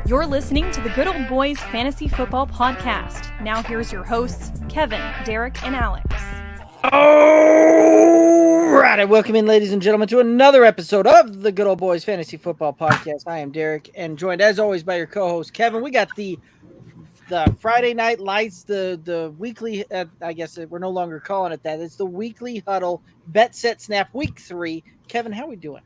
You're listening to the Good Old Boys Fantasy Football Podcast. Now here's your hosts, Kevin, Derek, and Alex. All right, and welcome in, ladies and gentlemen, to another episode of the Good Old Boys Fantasy Football Podcast. I am Derek, and joined, as always, by your co-host, Kevin. We got the Friday Night Lights, the weekly, I guess we're no longer calling it that. It's the weekly Huddle Bet Set Snap Week 3. Kevin, how we doing?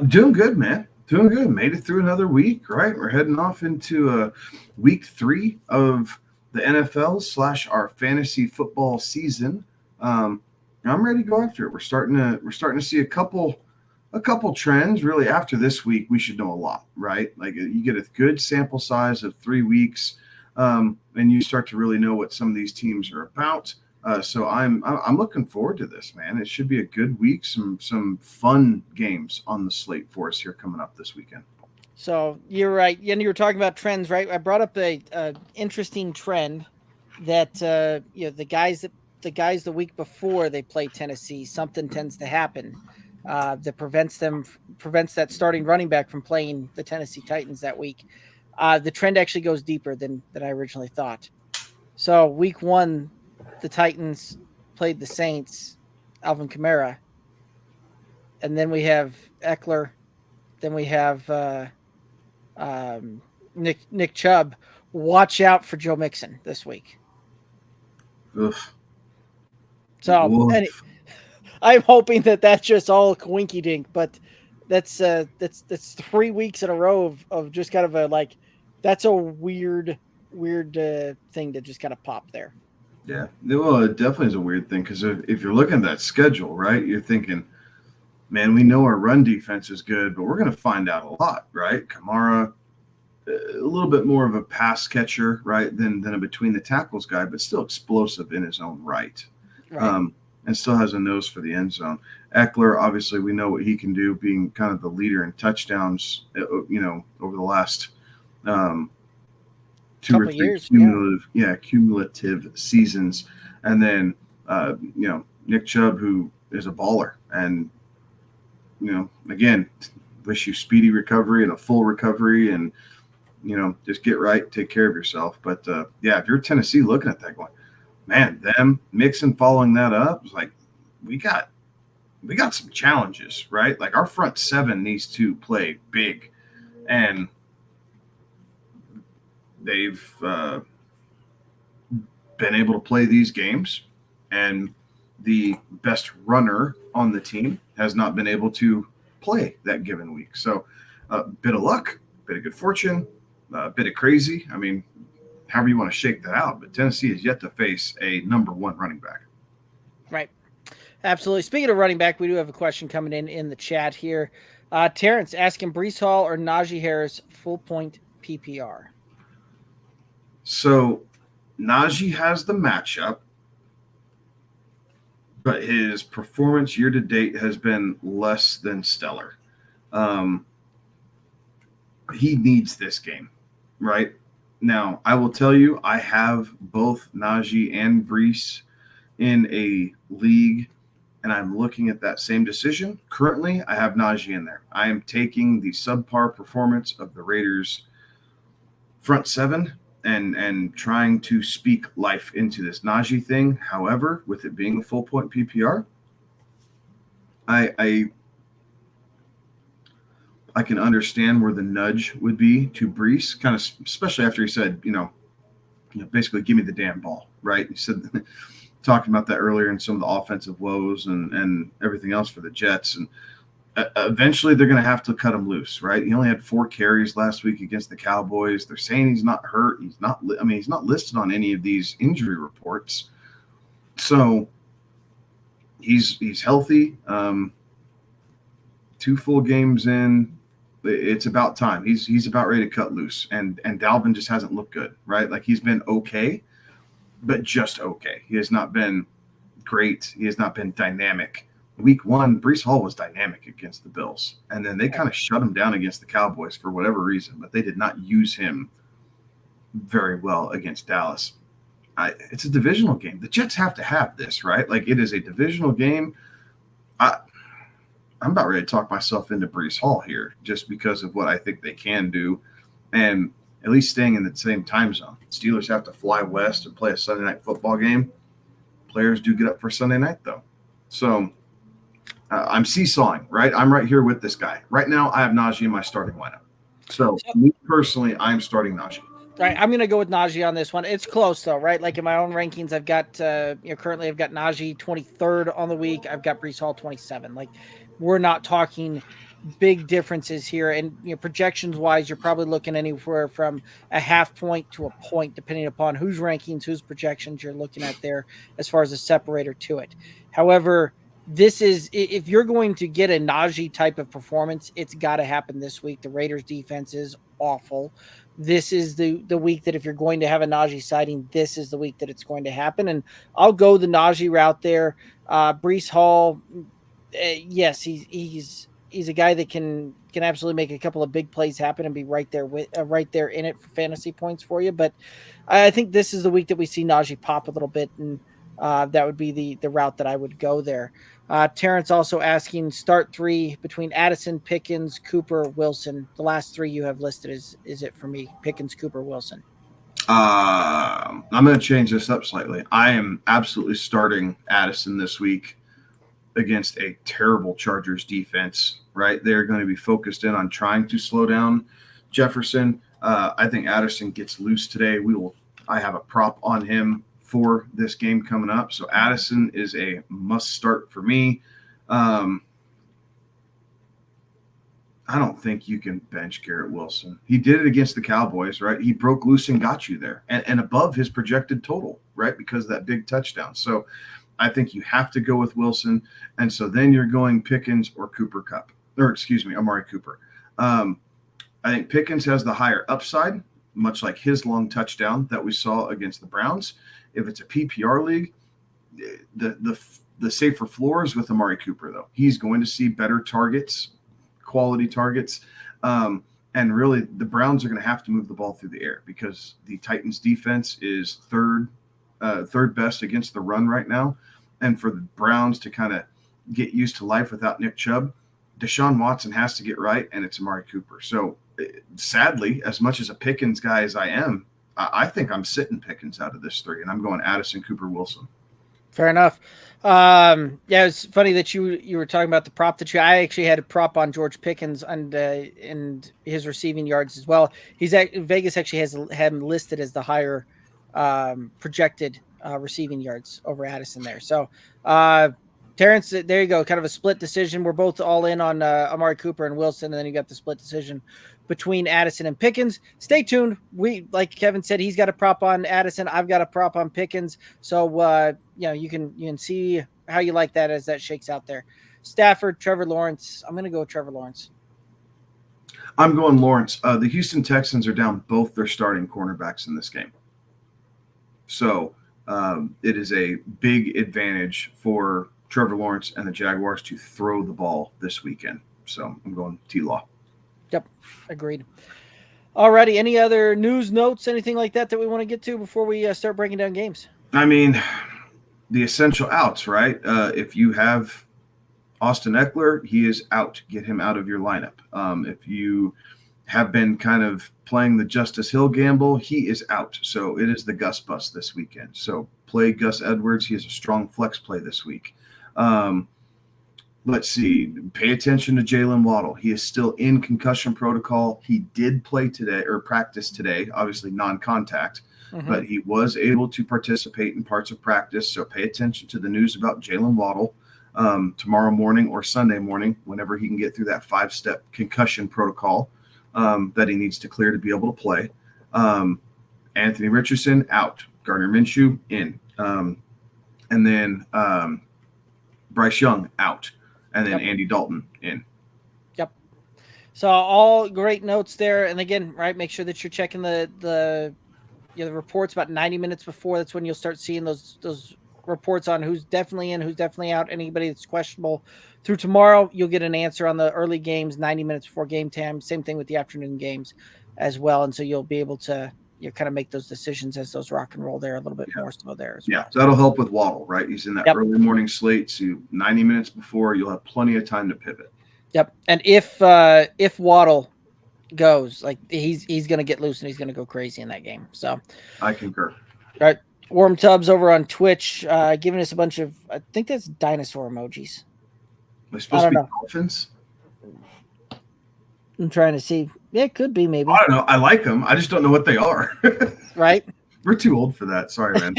Doing good, man. Doing good. Made it through another week, right? We're heading off into week 3 of the NFL / our fantasy football season. I'm ready to go after it. We're starting to see a couple trends. Really, after this week, we should know a lot, right? Like you get a good sample size of 3 weeks, and you start to really know what some of these teams are about. So I'm looking forward to this, man. It should be a good week. Some fun games on the slate for us here coming up this weekend. So you're right. And you were talking about trends, right? I brought up a interesting trend that the guys the week before they play Tennessee, something tends to happen that prevents that starting running back from playing the Tennessee Titans that week. The trend actually goes deeper than I originally thought. So week 1, the Titans played the Saints, Alvin Kamara, and then we have Eckler, then we have Nick Chubb. Watch out for Joe Mixon this week. Oof. So I'm hoping that that's just all coinky dink, but that's 3 weeks in a row of just kind of that's a weird thing to just kind of pop there. Yeah, well, it definitely is a weird thing because if you're looking at that schedule, right, you're thinking, man, we know our run defense is good, but we're going to find out a lot, right? Kamara, a little bit more of a pass catcher, right, than a between the tackles guy, but still explosive in his own right. And still has a nose for the end zone. Eckler, obviously, we know what he can do, being kind of the leader in touchdowns, over the last 2 or 3 years, cumulative seasons. And then, Nick Chubb, who is a baller. And, again, wish you speedy recovery and a full recovery and, just get right, take care of yourself. But, if you're Tennessee looking at that going, man, them Mixon following that up, it's like we got some challenges, right? Like our front 7 needs to play big. And they've been able to play these games, and the best runner on the team has not been able to play that given week. So a bit of luck, bit of good fortune, a bit of crazy. I mean, however you want to shake that out, but Tennessee is yet to face a number 1 running back. Right. Absolutely. Speaking of running back, we do have a question coming in the chat here. Terrence asking Breece Hall or Najee Harris full point PPR. So Najee has the matchup, but his performance year to date has been less than stellar. He needs this game, right? Now, I will tell you, I have both Najee and Breece in a league, and I'm looking at that same decision. Currently, I have Najee in there. I am taking the subpar performance of the Raiders' front 7 and trying to speak life into this Najee thing. However, with it being a full point PPR, I can understand where the nudge would be to Breece, kind of, especially after he said, basically give me the damn ball, right? He said, talking about that earlier in some of the offensive woes and everything else for the Jets. And eventually they're going to have to cut him loose, right? He only had 4 carries last week against the Cowboys. They're saying he's not hurt. He's not listed on any of these injury reports. So he's healthy. 2 full games in, it's about time. He's about ready to cut loose. And Dalvin just hasn't looked good, right? Like he's been okay, but just okay. He has not been great. He has not been dynamic. Week 1, Breece Hall was dynamic against the Bills, and then they kind of shut him down against the Cowboys for whatever reason, but they did not use him very well against Dallas. It's a divisional game. The Jets have to have this, right? Like it is a divisional game. I'm about ready to talk myself into Breece Hall here just because of what I think they can do. and at least staying in the same time zone. Steelers have to fly west and play a Sunday night football game. Players do get up for Sunday night, though. So I'm seesawing, right? I'm right here with this guy. Right now, I have Najee in my starting lineup. So me personally, I'm starting Najee. All right, I'm going to go with Najee on this one. It's close, though, right? Like in my own rankings, I've got currently I've got Najee 23rd on the week. I've got Breece Hall 27. Like, we're not talking big differences here, and projections wise, you're probably looking anywhere from a half point to a point, depending upon whose rankings, whose projections you're looking at there, as far as a separator to it. However, this is, if you're going to get a Najee type of performance, it's got to happen this week. The Raiders defense is awful. This is the week that if you're going to have a Najee sighting, this is the week that it's going to happen. And I'll go the Najee route there. Breece Hall, yes, he's a guy that can absolutely make a couple of big plays happen and be right there in it for fantasy points for you. But I think this is the week that we see Najee pop a little bit, and that would be the route that I would go there. Terrence also asking start three between Addison, Pickens, Cooper, Wilson. The last three you have listed is it for me? Pickens, Cooper, Wilson. I'm going to change this up slightly. I am absolutely starting Addison this week against a terrible Chargers defense, right? They're going to be focused in on trying to slow down Jefferson. I think Addison gets loose today. I have a prop on him for this game coming up. So Addison is a must start for me. I don't think you can bench Garrett Wilson. He did it against the Cowboys, right? He broke loose and got you there and above his projected total, right? Because of that big touchdown. So I think you have to go with Wilson. And so then you're going Pickens or Amari Cooper. I think Pickens has the higher upside, much like his long touchdown that we saw against the Browns. If it's a PPR league, the safer floor is with Amari Cooper, though. He's going to see better targets, quality targets. And really, the Browns are going to have to move the ball through the air because the Titans defense is third best against the run right now. And for the Browns to kind of get used to life without Nick Chubb, Deshaun Watson has to get right, and it's Amari Cooper. So sadly, as much as a Pickens guy as I am, I think I'm sitting Pickens out of this three, and I'm going Addison, Cooper, Wilson. Fair enough. Yeah, it's funny that you were talking about the prop that I actually had a prop on George Pickens and his receiving yards as well. Vegas actually has him listed as the higher projected receiving yards over Addison there. So Terrence, there you go. Kind of a split decision. We're both all in on Amari Cooper and Wilson, and then you got the split decision between Addison and Pickens. Stay tuned. Like Kevin said, he's got a prop on Addison. I've got a prop on Pickens. So you can see how you like that as that shakes out there. Stafford, Trevor Lawrence. I'm going to go with Trevor Lawrence. I'm going Lawrence. The Houston Texans are down both their starting cornerbacks in this game. So it is a big advantage for Trevor Lawrence and the Jaguars to throw the ball this weekend. So I'm going T-Law. Yep, agreed. Alrighty, any other news, notes, anything like that we want to get to before we start breaking down games? I mean, the essential outs, right? If you have Austin Eckler, he is out. Get him out of your lineup. If you have been kind of playing the Justice Hill gamble, he is out. So it is the Gus bust this weekend. So play Gus Edwards. He has a strong flex play this week. Let's see. Pay attention to Jalen Waddle. He is still in concussion protocol. He did play today or practice today, obviously non-contact, but he was able to participate in parts of practice. So pay attention to the news about Jalen Waddle tomorrow morning or Sunday morning, whenever he can get through that 5-step concussion protocol that he needs to clear to be able to play. Anthony Richardson out. Gardner Minshew in. And then Bryce Young out. And then Andy Dalton in. Yep. So all great notes there. And again, right, make sure that you're checking the reports about 90 minutes before. That's when you'll start seeing those reports on who's definitely in, who's definitely out. Anybody that's questionable. Through tomorrow, you'll get an answer on the early games 90 minutes before game time. Same thing with the afternoon games as well. And so you'll be able to kind of make those decisions as those rock and roll there a little bit more so there as well. So that'll help with Waddle, right? He's in that early morning slate. So 90 minutes before, you'll have plenty of time to pivot. Yep. And if Waddle goes, like he's going to get loose and he's going to go crazy in that game. So I concur. all right. Warm Tubbs over on Twitch, giving us a bunch of, I think that's dinosaur emojis. They're supposed to be dolphins. I'm trying to see. Yeah, it could be maybe. I don't know. I like them. I just don't know what they are. Right. We're too old for that. Sorry, man.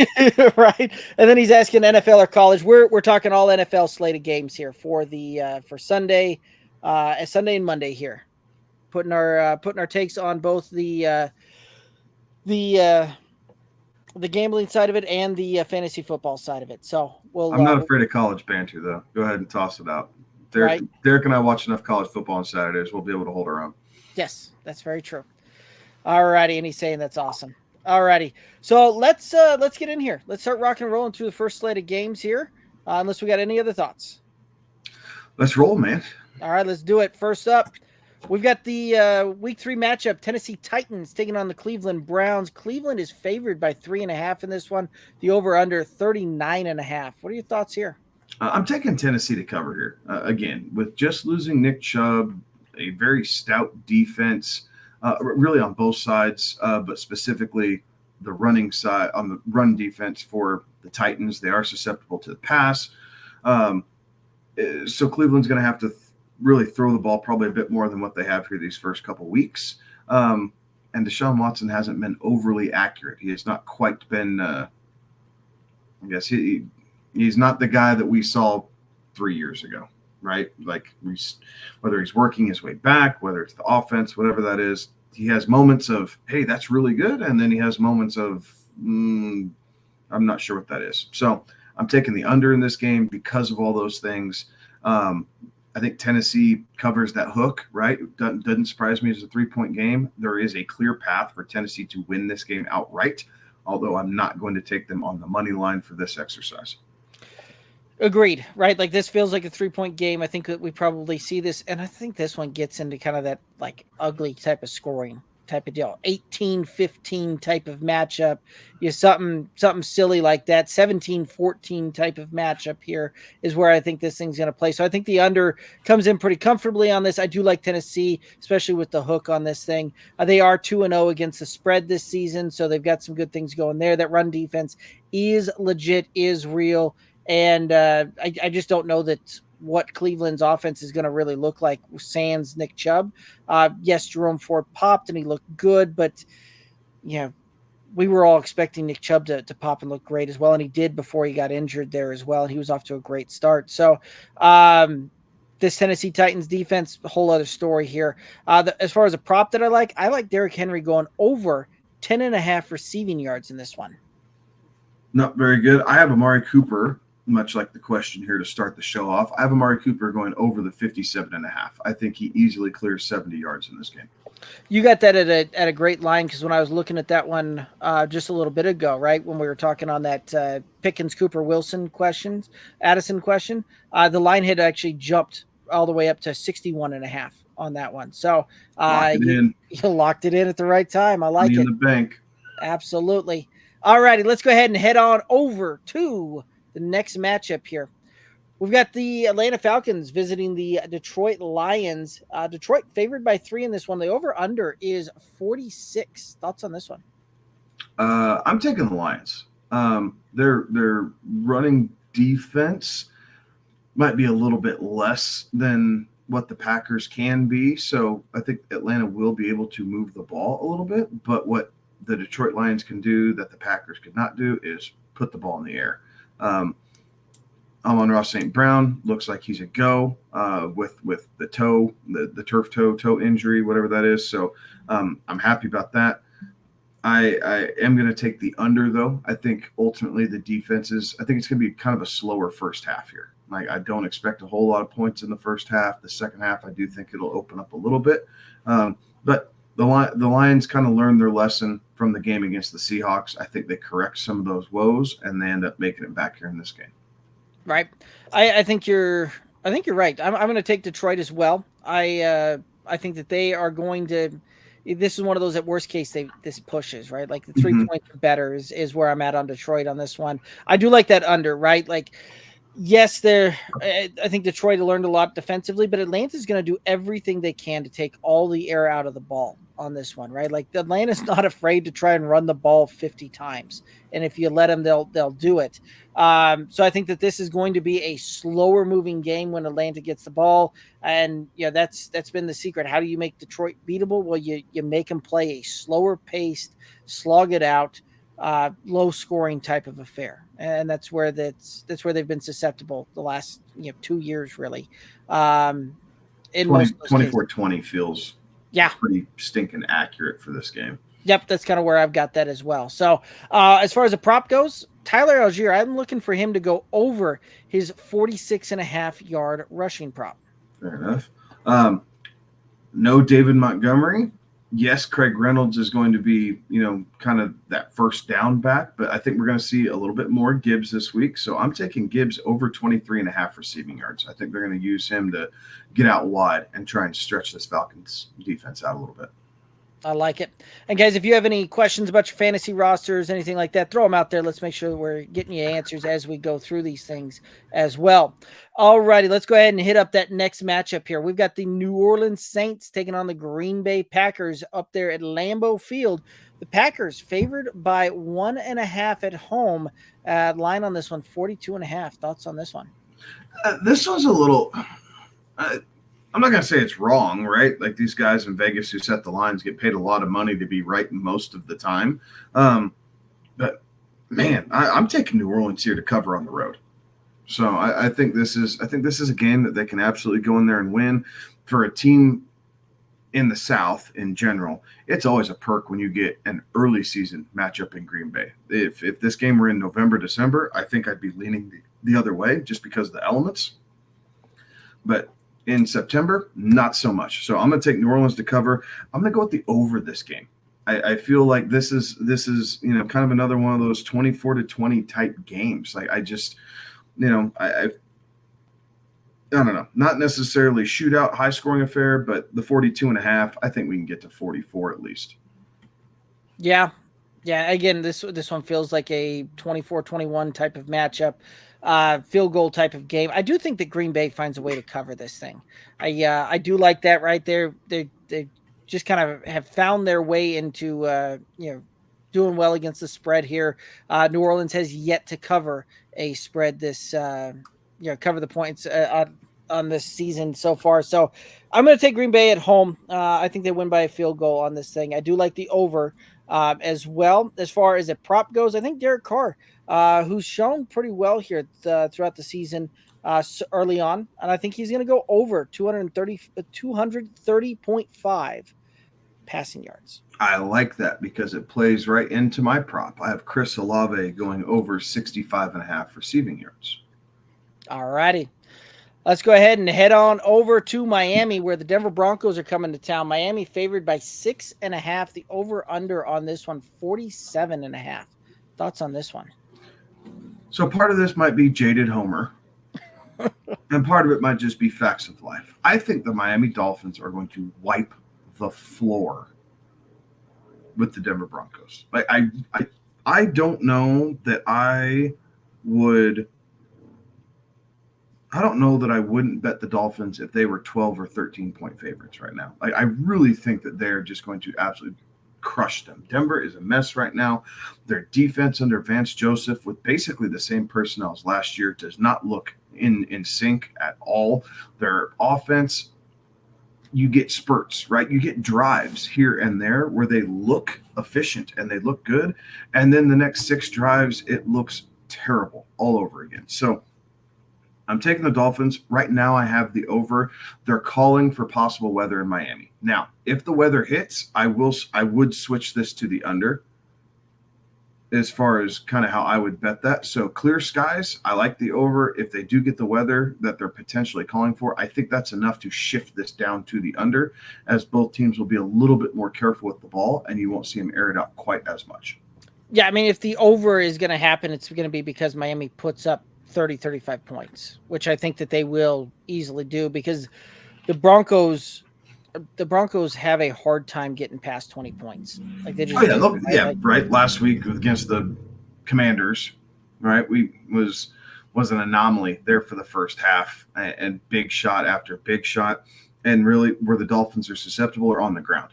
Right. And then he's asking NFL or college. We're talking all NFL slated games here for the for Sunday, Sunday and Monday here. Putting our takes on both the gambling side of it and the fantasy football side of it. So I'm not afraid of college banter though. Go ahead and toss it out. Derek and I watch enough college football on Saturdays. We'll be able to hold our own. Yes, that's very true. All righty, and he's saying that's awesome. All righty, so let's get in here. Let's start rocking and rolling through the first slate of games here. Unless we got any other thoughts. Let's roll, man. All right, let's do it. First up, we've got the Week 3 matchup: Tennessee Titans taking on the Cleveland Browns. Cleveland is favored by 3.5 in this one. The over/under 39.5. What are your thoughts here? I'm taking Tennessee to cover here. Again, with just losing Nick Chubb, a very stout defense, really on both sides, but specifically the running side, on the run defense for the Titans. They are susceptible to the pass. So Cleveland's going to have to really throw the ball probably a bit more than what they have here these first couple weeks. And Deshaun Watson hasn't been overly accurate. He has not quite been, I guess he's not the guy that we saw 3 years ago, right? Like whether he's working his way back, whether it's the offense, whatever that is, he has moments of, hey, that's really good. And then he has moments of, I'm not sure what that is. So I'm taking the under in this game because of all those things. I think Tennessee covers that hook, right? Doesn't surprise me as a 3-point game. There is a clear path for Tennessee to win this game outright, although I'm not going to take them on the money line for this exercise. Agreed, right? Like this feels like a 3-point game. I think that we probably see this, and I think this one gets into kind of that like ugly type of scoring type of deal. 18-15 type of matchup. Something silly like that. 17-14 type of matchup here is where I think this thing's going to play. So I think the under comes in pretty comfortably on this. I do like Tennessee, especially with the hook on this thing. They are 2-0 against the spread this season, so they've got some good things going there. That run defense is legit, is real. And I just don't know that what Cleveland's offense is going to really look like sans Nick Chubb. Yes, Jerome Ford popped and he looked good, but we were all expecting Nick Chubb to pop and look great as well, and he did before he got injured there as well. He was off to a great start. So this Tennessee Titans defense, a whole other story here. As far as a prop that I like Derrick Henry going over 10.5 receiving yards in this one. Not very good. I have Amari Cooper, much like the question here to start the show off. I have Amari Cooper going over the 57.5. I think he easily clears 70 yards in this game. You got that at a great line, because when I was looking at that one just a little bit ago, right, when we were talking on that Pickens, Cooper, Wilson Addison question, the line had actually jumped all the way up to 61.5 on that one. So you locked it in at the right time. I like it. In the bank. Absolutely. All righty, let's go ahead and head on over to the next matchup here. We've got the Atlanta Falcons visiting the Detroit Lions. Detroit favored by 3 in this one. The over-under is 46. Thoughts on this one? I'm taking the Lions. Their running defense might be a little bit less than what the Packers can be. So I think Atlanta will be able to move the ball a little bit. But what the Detroit Lions can do that the Packers could not do is put the ball in the air. Amon-Ra St. Brown looks like he's a go with the toe, the turf toe injury, whatever that is. So I'm happy about that. I am going to take the under, though. I think ultimately the defenses, I think it's going to be kind of a slower first half here. Like, I don't expect a whole lot of points in the first half. The second half, I do think it'll open up a little bit. But the Lions kind of learned their lesson from the game against the Seahawks. I think they correct some of those woes, and they end up making it back here in this game. Right. I think you're right. I'm going to take Detroit as well. I think that they are going to. This is one of those at worst case this pushes, right? Like the 3 points or better is where I'm at on Detroit on this one. I do like that under, right? Like Yes, I think Detroit learned a lot defensively, but Atlanta's going to do everything they can to take all the air out of the ball on this one, right? Like Atlanta's not afraid to try and run the ball 50 times, and if you let them, they'll do it. So I think that this is going to be a slower moving game when Atlanta gets the ball, and that's been the secret. How do you make Detroit beatable? Well, you make them play a slower paced, slog it out, low scoring type of affair, and that's where they've been susceptible the last 2 years really. In 24-20 feels pretty stinking accurate for this game. Yep, that's kind of where I've got that as well. So as far as a prop goes, Tyler Algier, I'm looking for him to go over his 46.5-yard rushing prop. Fair enough. No David Montgomery. Yes, Craig Reynolds is going to be, kind of that first down back, but I think we're going to see a little bit more Gibbs this week. So I'm taking Gibbs over 23.5 receiving yards. I think they're going to use him to get out wide and try and stretch this Falcons defense out a little bit. I like it. And guys, if you have any questions about your fantasy rosters, anything like that, throw them out there. Let's make sure that we're getting you answers as we go through these things as well. All righty, let's go ahead and hit up that next matchup here. We've got the New Orleans Saints taking on the Green Bay Packers up there at Lambeau Field. The Packers favored by 1.5 at home. Line on this one, 42.5. Thoughts on this one? This one's a little I'm not going to say it's wrong, right? Like these guys in Vegas who set the lines get paid a lot of money to be right most of the time. But man, I'm taking New Orleans here to cover on the road. So I think this is a game that they can absolutely go in there and win. For a team in the South in general, it's always a perk when you get an early season matchup in Green Bay. If this game were in November, December, I think I'd be leaning the other way just because of the elements. But in September, not so much. So I'm going to take New Orleans to cover. I'm going to go with the over this game. I feel like this is kind of another one of those 24-20 type games. Like I just, I don't know, not necessarily shootout, high scoring affair, but the 42.5, I think we can get to 44 at least. Yeah. Again, this one feels like a 24-21 type of matchup. Field goal type of game. I do think that Green Bay finds a way to cover this thing. I do like that right there. They just kind of have found their way into doing well against the spread here. New Orleans has yet to cover a spread this cover the points on this season so far. So I'm going to take Green Bay at home. I think they win by a field goal on this thing. I do like the over as well. As far as a prop goes, I think Derek Carr, who's shown pretty well here throughout the season early on, and I think he's going to go over 230.5 passing yards. I like that because it plays right into my prop. I have Chris Olave going over 65.5 receiving yards. All righty. Let's go ahead and head on over to Miami, where the Denver Broncos are coming to town. Miami favored by 6.5. The over-under on this one, 47.5. Thoughts on this one? So part of this might be jaded Homer, and part of it might just be facts of life. I think the Miami Dolphins are going to wipe the floor with the Denver Broncos. Like I don't know that I would. I don't know that I wouldn't bet the Dolphins if they were 12 or 13-point favorites right now. Like I really think that they're just going to absolutely crush them. Denver is a mess right now. Their defense under Vance Joseph with basically the same personnel as last year does not look in sync at all. Their offense, you get spurts, right? You get drives here and there where they look efficient and they look good. And then the next 6 drives, it looks terrible all over again. So I'm taking the Dolphins. Right now I have the over. They're calling for possible weather in Miami. Now, if the weather hits, I would switch this to the under as far as kind of how I would bet that. So clear skies, I like the over. If they do get the weather that they're potentially calling for, I think that's enough to shift this down to the under, as both teams will be a little bit more careful with the ball and you won't see them air it out quite as much. Yeah, I mean, if the over is going to happen, it's going to be because Miami puts up 35 points, which I think that they will easily do because the Broncos have a hard time getting past 20 points. Like they just right. Last week against the Commanders, right? We was was an anomaly there for the first half, and big shot after big shot. And really, where the Dolphins are susceptible are on the ground.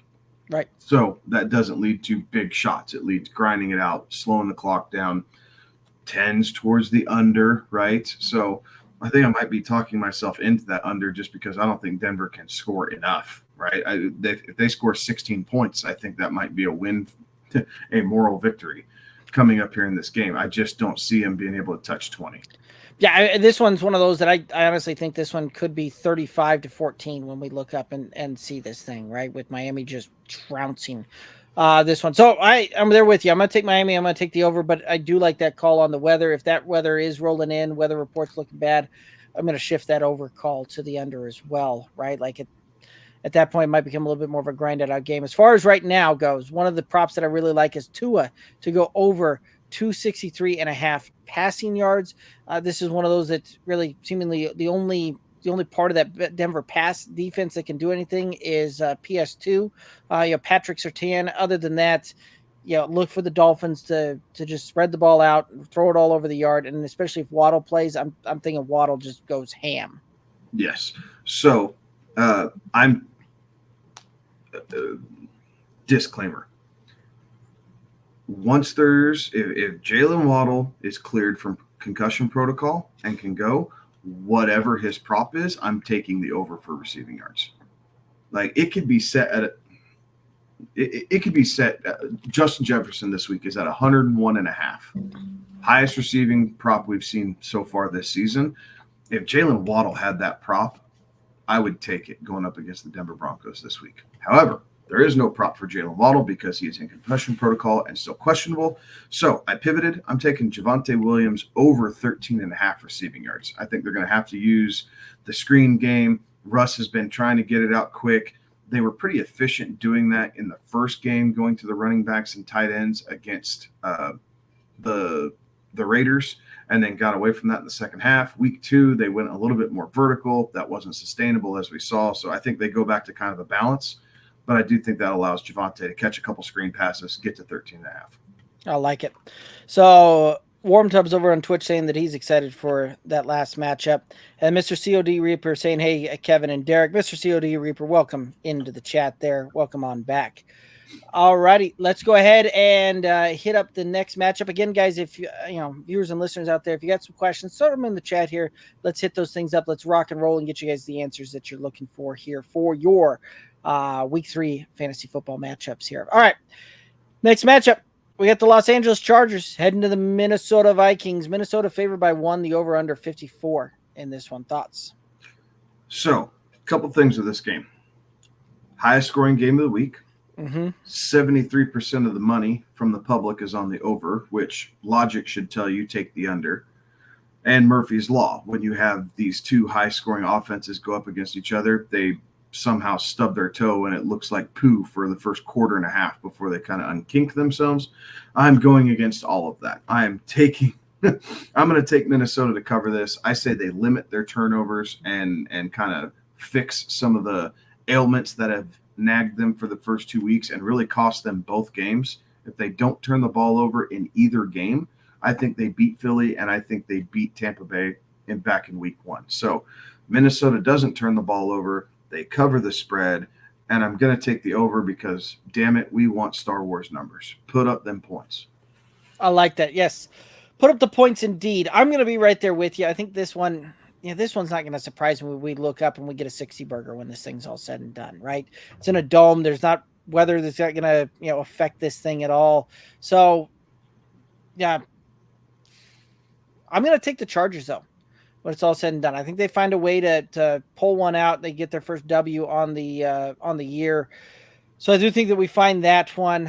Right. So that doesn't lead to big shots. It leads grinding it out, slowing the clock down, tends towards the under, right? So I think I might be talking myself into that under just because I don't think Denver can score enough, right? If they score 16 points, I think that might be a win, a moral victory coming up here in this game. I just don't see them being able to touch 20. Yeah, this one's one of those that I honestly think this one could be 35-14 when we look up and see this thing, right? With Miami just trouncing this one. So I'm there with you. I'm going to take Miami. I'm going to take the over, but I do like that call on the weather. If that weather is rolling in, weather report's looking bad, I'm going to shift that over call to the under as well, right? Like at that point, it might become a little bit more of a grinded out game. As far as right now goes, one of the props that I really like is Tua to go over 263.5 passing yards. This is one of those that's really seemingly the only part of that Denver pass defense that can do anything is PS2. Patrick Surtain. Other than that, look for the Dolphins to just spread the ball out, throw it all over the yard, and especially if Waddle plays, I'm thinking Waddle just goes ham. Yes. So I'm disclaimer. Once if Jalen Waddle is cleared from concussion protocol and can go, whatever his prop is, I'm taking the over for receiving yards. Like it could be set at Justin Jefferson this week is at 101.5. Highest receiving prop we've seen so far this season. If Jalen Waddle had that prop, I would take it going up against the Denver Broncos this week. However, there is no prop for Jalen Waddle because he is in concussion protocol and still questionable. So I pivoted. I'm taking Javonte Williams over 13.5 receiving yards. I think they're going to have to use the screen game. Russ has been trying to get it out quick. They were pretty efficient doing that in the first game, going to the running backs and tight ends against the Raiders, and then got away from that in the second half. Week 2, they went a little bit more vertical. That wasn't sustainable, as we saw. So I think they go back to kind of a balance. But I do think that allows Javonte to catch a couple screen passes, get to 13.5. I like it. So Warm Tub's over on Twitch saying that he's excited for that last matchup. And Mr. COD Reaper saying, hey, Kevin and Derek. Mr. COD Reaper, welcome into the chat there. Welcome on back. All righty, let's go ahead and hit up the next matchup. Again, guys, if viewers and listeners out there, if you got some questions, throw them in the chat here. Let's hit those things up. Let's rock and roll and get you guys the answers that you're looking for here for your Week 3 fantasy football matchups here. All right, next matchup. We got the Los Angeles Chargers heading to the Minnesota Vikings. Minnesota favored by 1, the over-under 54 in this one. Thoughts? So, a couple things with this game. Highest scoring game of the week. 73% of the money from the public is on the over, which logic should tell you take the under. And Murphy's Law, when you have these two high-scoring offenses go up against each other, they somehow stub their toe and it looks like poo for the first quarter and a half before they kind of unkink themselves. I'm going against all of that. I'm going to take Minnesota to cover this. I say they limit their turnovers and kind of fix some of the ailments that have nagged them for the first 2 weeks and really cost them both games. If they don't turn the ball over in either game, I think they beat Philly and I think they beat Tampa Bay back in week 1. So Minnesota doesn't turn the ball over. They cover the spread, and I'm going to take the over because, damn it, we want Star Wars numbers. Put up them points. I like that. Yes. Put up the points indeed. I'm going to be right there with you. I think this one, this one's not going to surprise me when we look up and we get a 60 burger when this thing's all said and done, right? It's in a dome. There's not weather that's not going to, affect this thing at all. So, yeah, I'm going to take the Chargers, though, when it's all said and done. I think they find a way to pull one out. They get their first W on the year. So I do think that we find that one.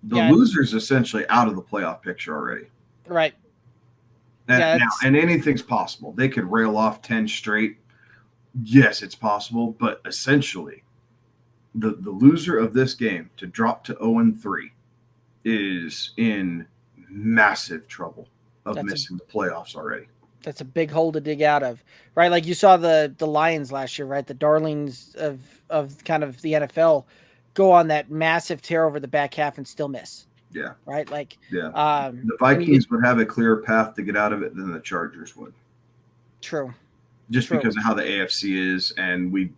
The loser's essentially out of the playoff picture already. Right. And anything's possible. They could rail off 10 straight. Yes, it's possible. But essentially, the loser of this game to drop to 0-3 is in massive trouble of missing the playoffs already. That's a big hole to dig out of, right? Like you saw the Lions last year, right? The darlings of kind of the NFL go on that massive tear over the back half and still miss. Yeah. Right. Like, Yeah. The Vikings would have a clearer path to get out of it than the Chargers would. True. Just because of how the AFC is, and we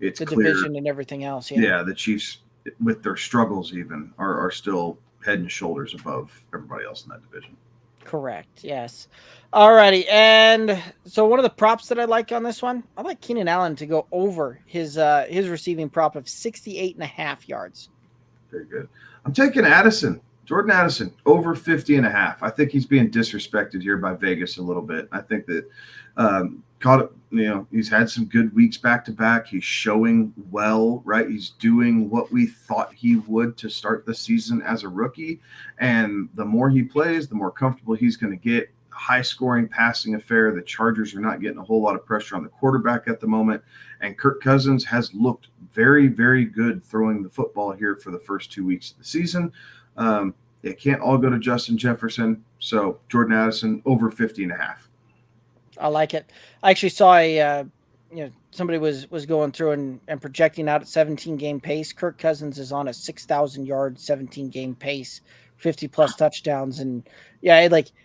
it's the clear. Division and everything else. Yeah. The Chiefs, with their struggles, even are still head and shoulders above everybody else in that division. Correct. Yes. Alrighty. And so one of the props that I like on this one, I like Keenan Allen to go over his receiving prop of 68.5 yards. Very good. I'm taking Jordan Addison, over 50.5. I think he's being disrespected here by Vegas a little bit. I think that he's had some good weeks back to back. He's showing well, right? He's doing what we thought he would to start the season as a rookie. And the more he plays, the more comfortable he's going to get. High scoring passing affair. The Chargers are not getting a whole lot of pressure on the quarterback at the moment. And Kirk Cousins has looked very, very good throwing the football here for the first 2 weeks of the season. It can't all go to Justin Jefferson. So Jordan Addison, over 50.5. I like it. I actually saw somebody was going through and projecting out at 17 game pace. Kirk Cousins is on a 6,000 yard 17 game pace, 50 plus touchdowns. And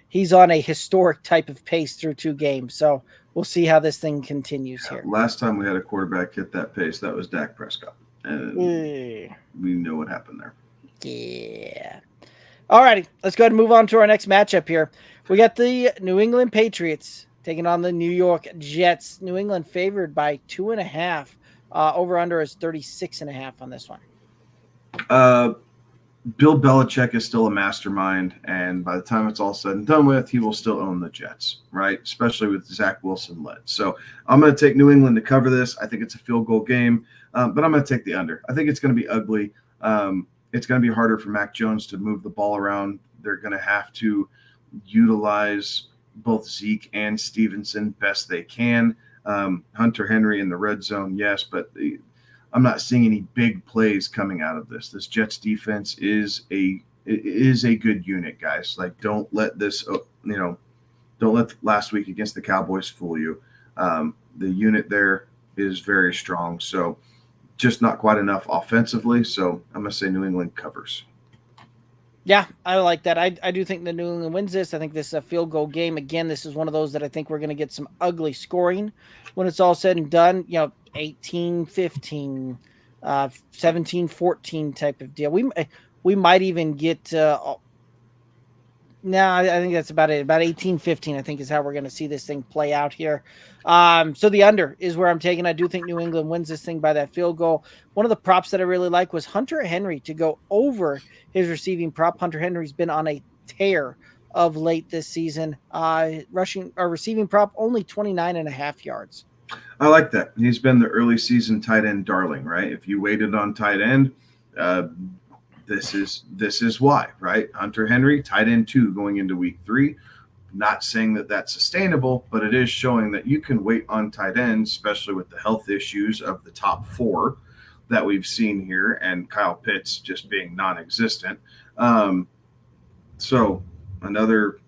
he's on a historic type of pace through 2 games. So we'll see how this thing continues here. Last time we had a quarterback hit that pace, that was Dak Prescott. And we know what happened there. Yeah. All righty. Let's go ahead and move on to our next matchup here. We got the New England Patriots taking on the New York Jets. New England favored by 2.5. Over under is 36.5 on this one. Bill Belichick is still a mastermind, and by the time it's all said and done with, he will still own the Jets, right? Especially with Zach Wilson led. So I'm going to take New England to cover this. I think it's a field goal game, but I'm going to take the under. I think it's going to be ugly. It's going to be harder for Mac Jones to move the ball around. They're going to have to utilize both Zeke and Stevenson best they can. Hunter Henry in the red zone, yes, but I'm not seeing any big plays coming out of this. This Jets defense is a good unit, guys. Like, don't let last week against the Cowboys fool you. The unit there is very strong. So just not quite enough offensively. So I'm going to say New England covers. Yeah, I like that. I do think the New England wins this. I think this is a field goal game. Again, this is one of those that I think we're going to get some ugly scoring when it's all said and done. 18-15, 17-14 type of deal. We might even get I think that's about it. About 18-15, I think, is how we're going to see this thing play out here. So the under is where I'm taking. I do think New England wins this thing by that field goal. One of the props that I really like was Hunter Henry to go over his receiving prop. Hunter Henry's been on a tear of late this season. Receiving prop only 29.5 yards. I like that. He's been the early season tight end darling, right? If you waited on tight end, this is why, right? Hunter Henry, tight end 2 going into week 3. Not saying that that's sustainable, but it is showing that you can wait on tight ends, especially with the health issues of the top 4 that we've seen here, and Kyle Pitts just being non-existent. So another,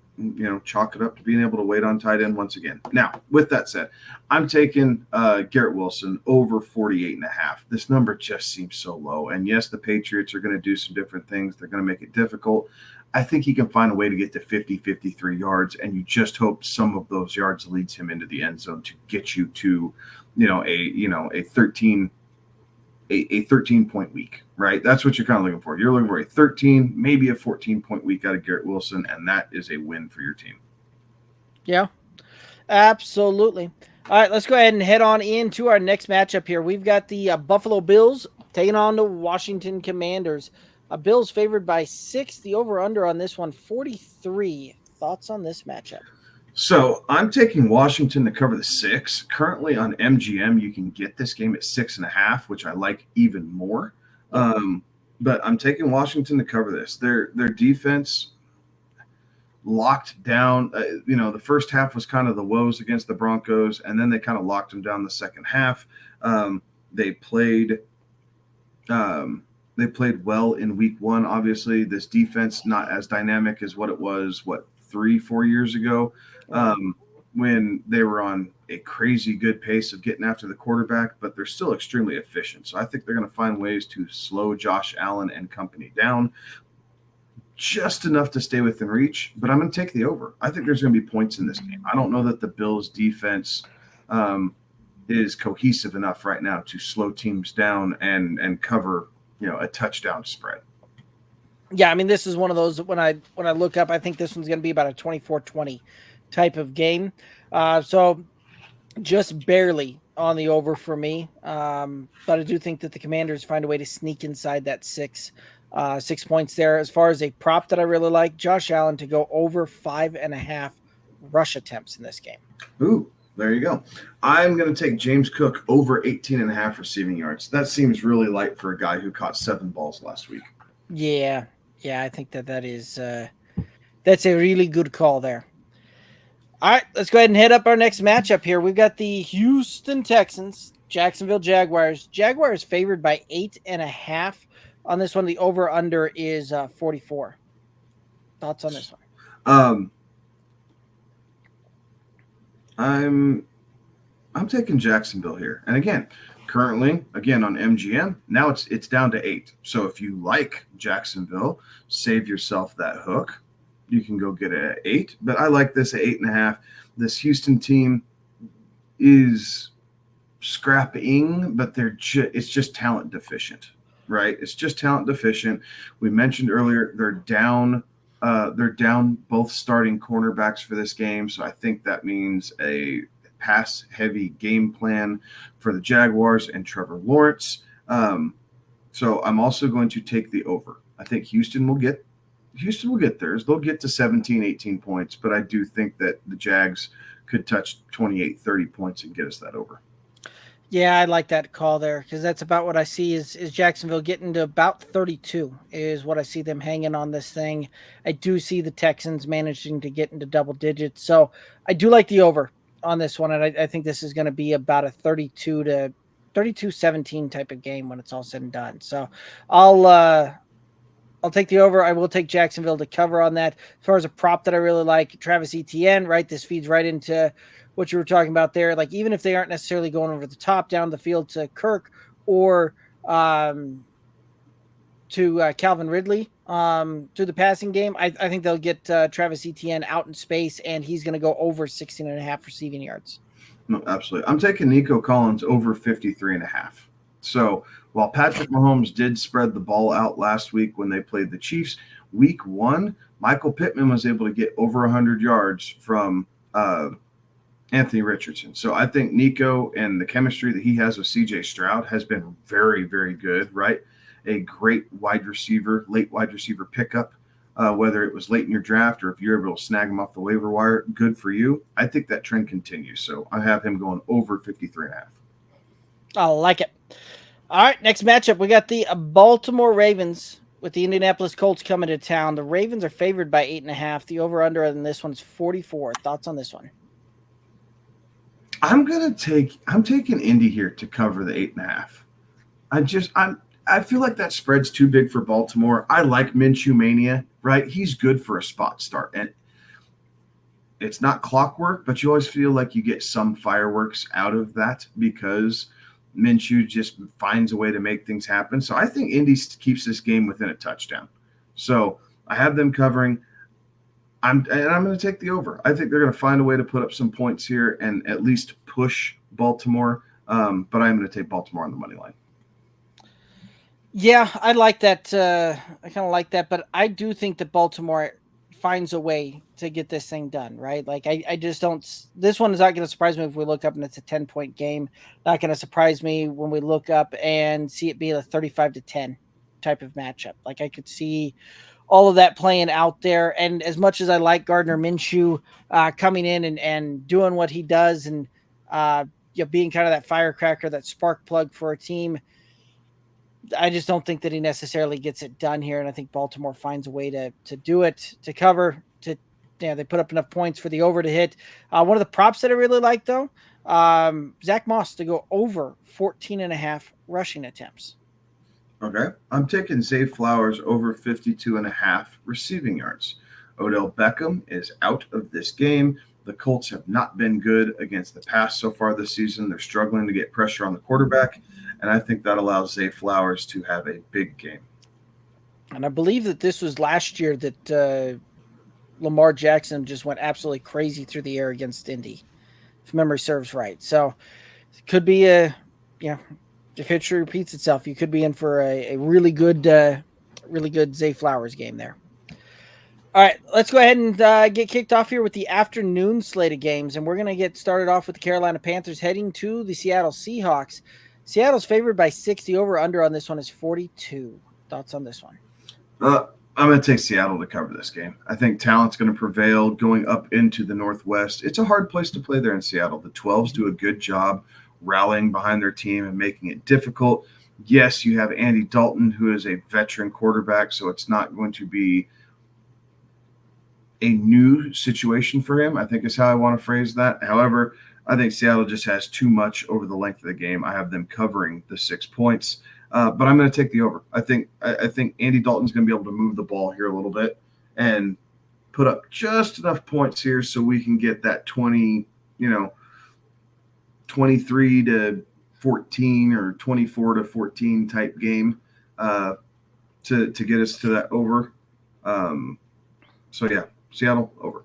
chalk it up to being able to wait on tight end once again. Now, with that said, I'm taking Garrett Wilson over 48.5. This number just seems so low. And yes, the Patriots are going to do some different things. They're going to make it difficult. I think he can find a way to get to 50, 53 yards, and you just hope some of those yards leads him into the end zone to get you to, a 13-point week, right? That's what you're kind of looking for. You're looking for a 13, maybe a 14-point week out of Garrett Wilson, and that is a win for your team. Yeah, absolutely. All right, let's go ahead and head on into our next matchup here. We've got the Buffalo Bills taking on the Washington Commanders. Bills favored by 6. The over-under on this one, 43. Thoughts on this matchup? So I'm taking Washington to cover the 6. Currently on MGM, you can get this game at 6.5, which I like even more. But I'm taking Washington to cover this. Their defense locked down. The first half was kind of the woes against the Broncos, and then they kind of locked them down the second half. They played well in week 1. Obviously, this defense not as dynamic as what it was, 3-4 years ago, when they were on a crazy good pace of getting after the quarterback, but they're still extremely efficient. So I think they're going to find ways to slow Josh Allen and company down. just enough to stay within reach, but I'm going to take the over. I think there's going to be points in this game. I don't know that the Bills defense is cohesive enough right now to slow teams down and cover, a touchdown spread. Yeah, I mean, this is one of those when I look up, I think this one's going to be about a 24-20 type of game. So just barely on the over for me. But I do think that the Commanders find a way to sneak inside that 6 points there. As far as a prop that I really like, Josh Allen to go over 5.5 rush attempts in this game. Ooh, there you go. I'm going to take James Cook over 18.5 receiving yards. That seems really light for a guy who caught 7 balls last week. Yeah, I think that is that's a really good call there. All right, let's go ahead and head up our next matchup here. We've got the Houston Texans, Jacksonville Jaguars. Jaguars favored by 8.5 on this one. The over-under is 44. Thoughts on this one? I'm taking Jacksonville here. And currently on MGM, now it's down to 8. So if you like Jacksonville, save yourself that hook. You can go get it at 8, but I like this at 8.5. This Houston team is scrapping, but it's just talent deficient, right? It's just talent deficient. We mentioned earlier they're down both starting cornerbacks for this game, so I think that means a pass-heavy game plan for the Jaguars and Trevor Lawrence. So I'm also going to take the over. I think Houston will get theirs. They'll get to 17, 18 points, but I do think that the Jags could touch 28, 30 points and get us that over. Yeah, I like that call there because that's about what I see is Jacksonville getting to about 32 is what I see them hanging on this thing. I do see the Texans managing to get into double digits. So I do like the over on this one, and I think this is going to be about a 32-17 type of game when it's all said and done. So I'll take the over. I will take Jacksonville to cover on that. As far as a prop that I really like, Travis Etienne, right? This feeds right into what you were talking about there. Like, even if they aren't necessarily going over the top down the field to Kirk or to Calvin Ridley through the passing game, I think they'll get Travis Etienne out in space, and he's going to go over 16.5 receiving yards. No, absolutely. I'm taking Nico Collins over 53.5. So while Patrick Mahomes did spread the ball out last week when they played the Chiefs, week 1, Michael Pittman was able to get over 100 yards from Anthony Richardson. So I think Nico and the chemistry that he has with CJ Stroud has been very, very good, right? A great late wide receiver pickup, whether it was late in your draft or if you're able to snag him off the waiver wire, good for you. I think that trend continues. So I have him going over 53.5. I like it. All right, next matchup, we got the Baltimore Ravens with the Indianapolis Colts coming to town. The Ravens are favored by 8.5. The over-under on this one's 44. Thoughts on this one? I'm taking Indy here to cover the 8.5. I feel like that spread's too big for Baltimore. I like Minshew mania, right? He's good for a spot start, and it's not clockwork, but you always feel like you get some fireworks out of that because Minshew just finds a way to make things happen. So I think Indy keeps this game within a touchdown. So I have them covering. I'm going to take the over. I think they're going to find a way to put up some points here and at least push Baltimore. But I'm going to take Baltimore on the money line. Yeah, I like that. I kind of like that, but I do think that Baltimore finds a way to get this thing done, right? Like I just don't. This one is not going to surprise me if we look up and it's a 10-point game. Not going to surprise me when we look up and see it be a 35-10 type of matchup. Like I could see all of that playing out there. And as much as I like Gardner Minshew coming in and doing what he does and being kind of that firecracker, that spark plug for a team, I just don't think that he necessarily gets it done here. And I think Baltimore finds a way to do it, to cover, they put up enough points for the over to hit. One of the props that I really like, though, Zach Moss to go over 14.5 rushing attempts. Okay. I'm taking Zay Flowers over 52.5 receiving yards. Odell Beckham is out of this game. The Colts have not been good against the pass so far this season. They're struggling to get pressure on the quarterback, and I think that allows Zay Flowers to have a big game. And I believe that this was last year that Lamar Jackson just went absolutely crazy through the air against Indy, if memory serves right. So it could be if history repeats itself, you could be in for a really good Zay Flowers game there. All right, let's go ahead and get kicked off here with the afternoon slate of games, and we're going to get started off with the Carolina Panthers heading to the Seattle Seahawks. Seattle's favored by 6. The over-under on this one is 42. Thoughts on this one? I'm going to take Seattle to cover this game. I think talent's going to prevail going up into the Northwest. It's a hard place to play there in Seattle. The 12s do a good job rallying behind their team and making it difficult. Yes, you have Andy Dalton, who is a veteran quarterback, so it's not going to be a new situation for him, I think is how I want to phrase that. However, I think Seattle just has too much over the length of the game. I have them covering the 6 points, but I'm going to take the over. I think Andy Dalton's going to be able to move the ball here a little bit and put up just enough points here so we can get that 23 to 14 or 24 to 14 type game to get us to that over. So yeah, Seattle over.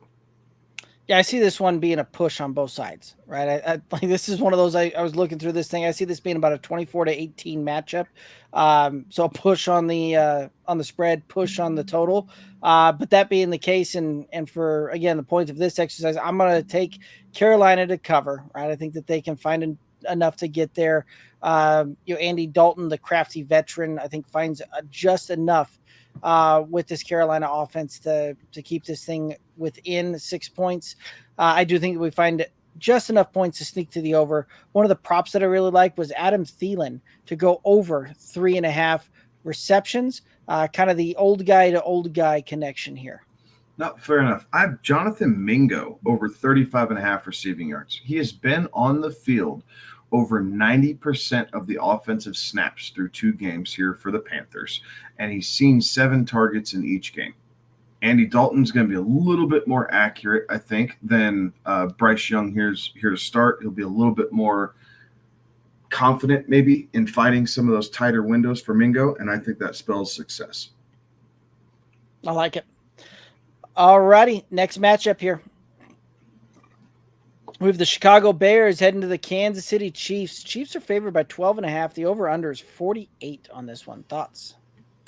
Yeah, I see this one being a push on both sides, right? I like this is one of those. I was looking through this thing. I see this being about a 24 to 18 matchup. So a push on the spread, push on the total. But that being the case, and for again the point of this exercise, I'm going to take Carolina to cover. Right, I think that they can find enough to get there. Andy Dalton, the crafty veteran, I think finds just enough with this Carolina offense to keep this thing within 6 points. I do think we find just enough points to sneak to the over. One of the props that I really liked was Adam Thielen to go over 3.5 receptions, kind of the old guy to old guy connection here. No, fair enough. I have Jonathan Mingo over 35.5 receiving yards. He has been on the field over 90% of the offensive snaps through 2 games here for the Panthers, and he's seen 7 targets in each game. Andy Dalton's going to be a little bit more accurate, I think, than Bryce Young here to start. He'll be a little bit more confident maybe in fighting some of those tighter windows for Mingo, and I think that spells success. I like it. All righty, next matchup here. We have the Chicago Bears heading to the Kansas City Chiefs. Chiefs are favored by 12.5. The over-under is 48 on this one. Thoughts?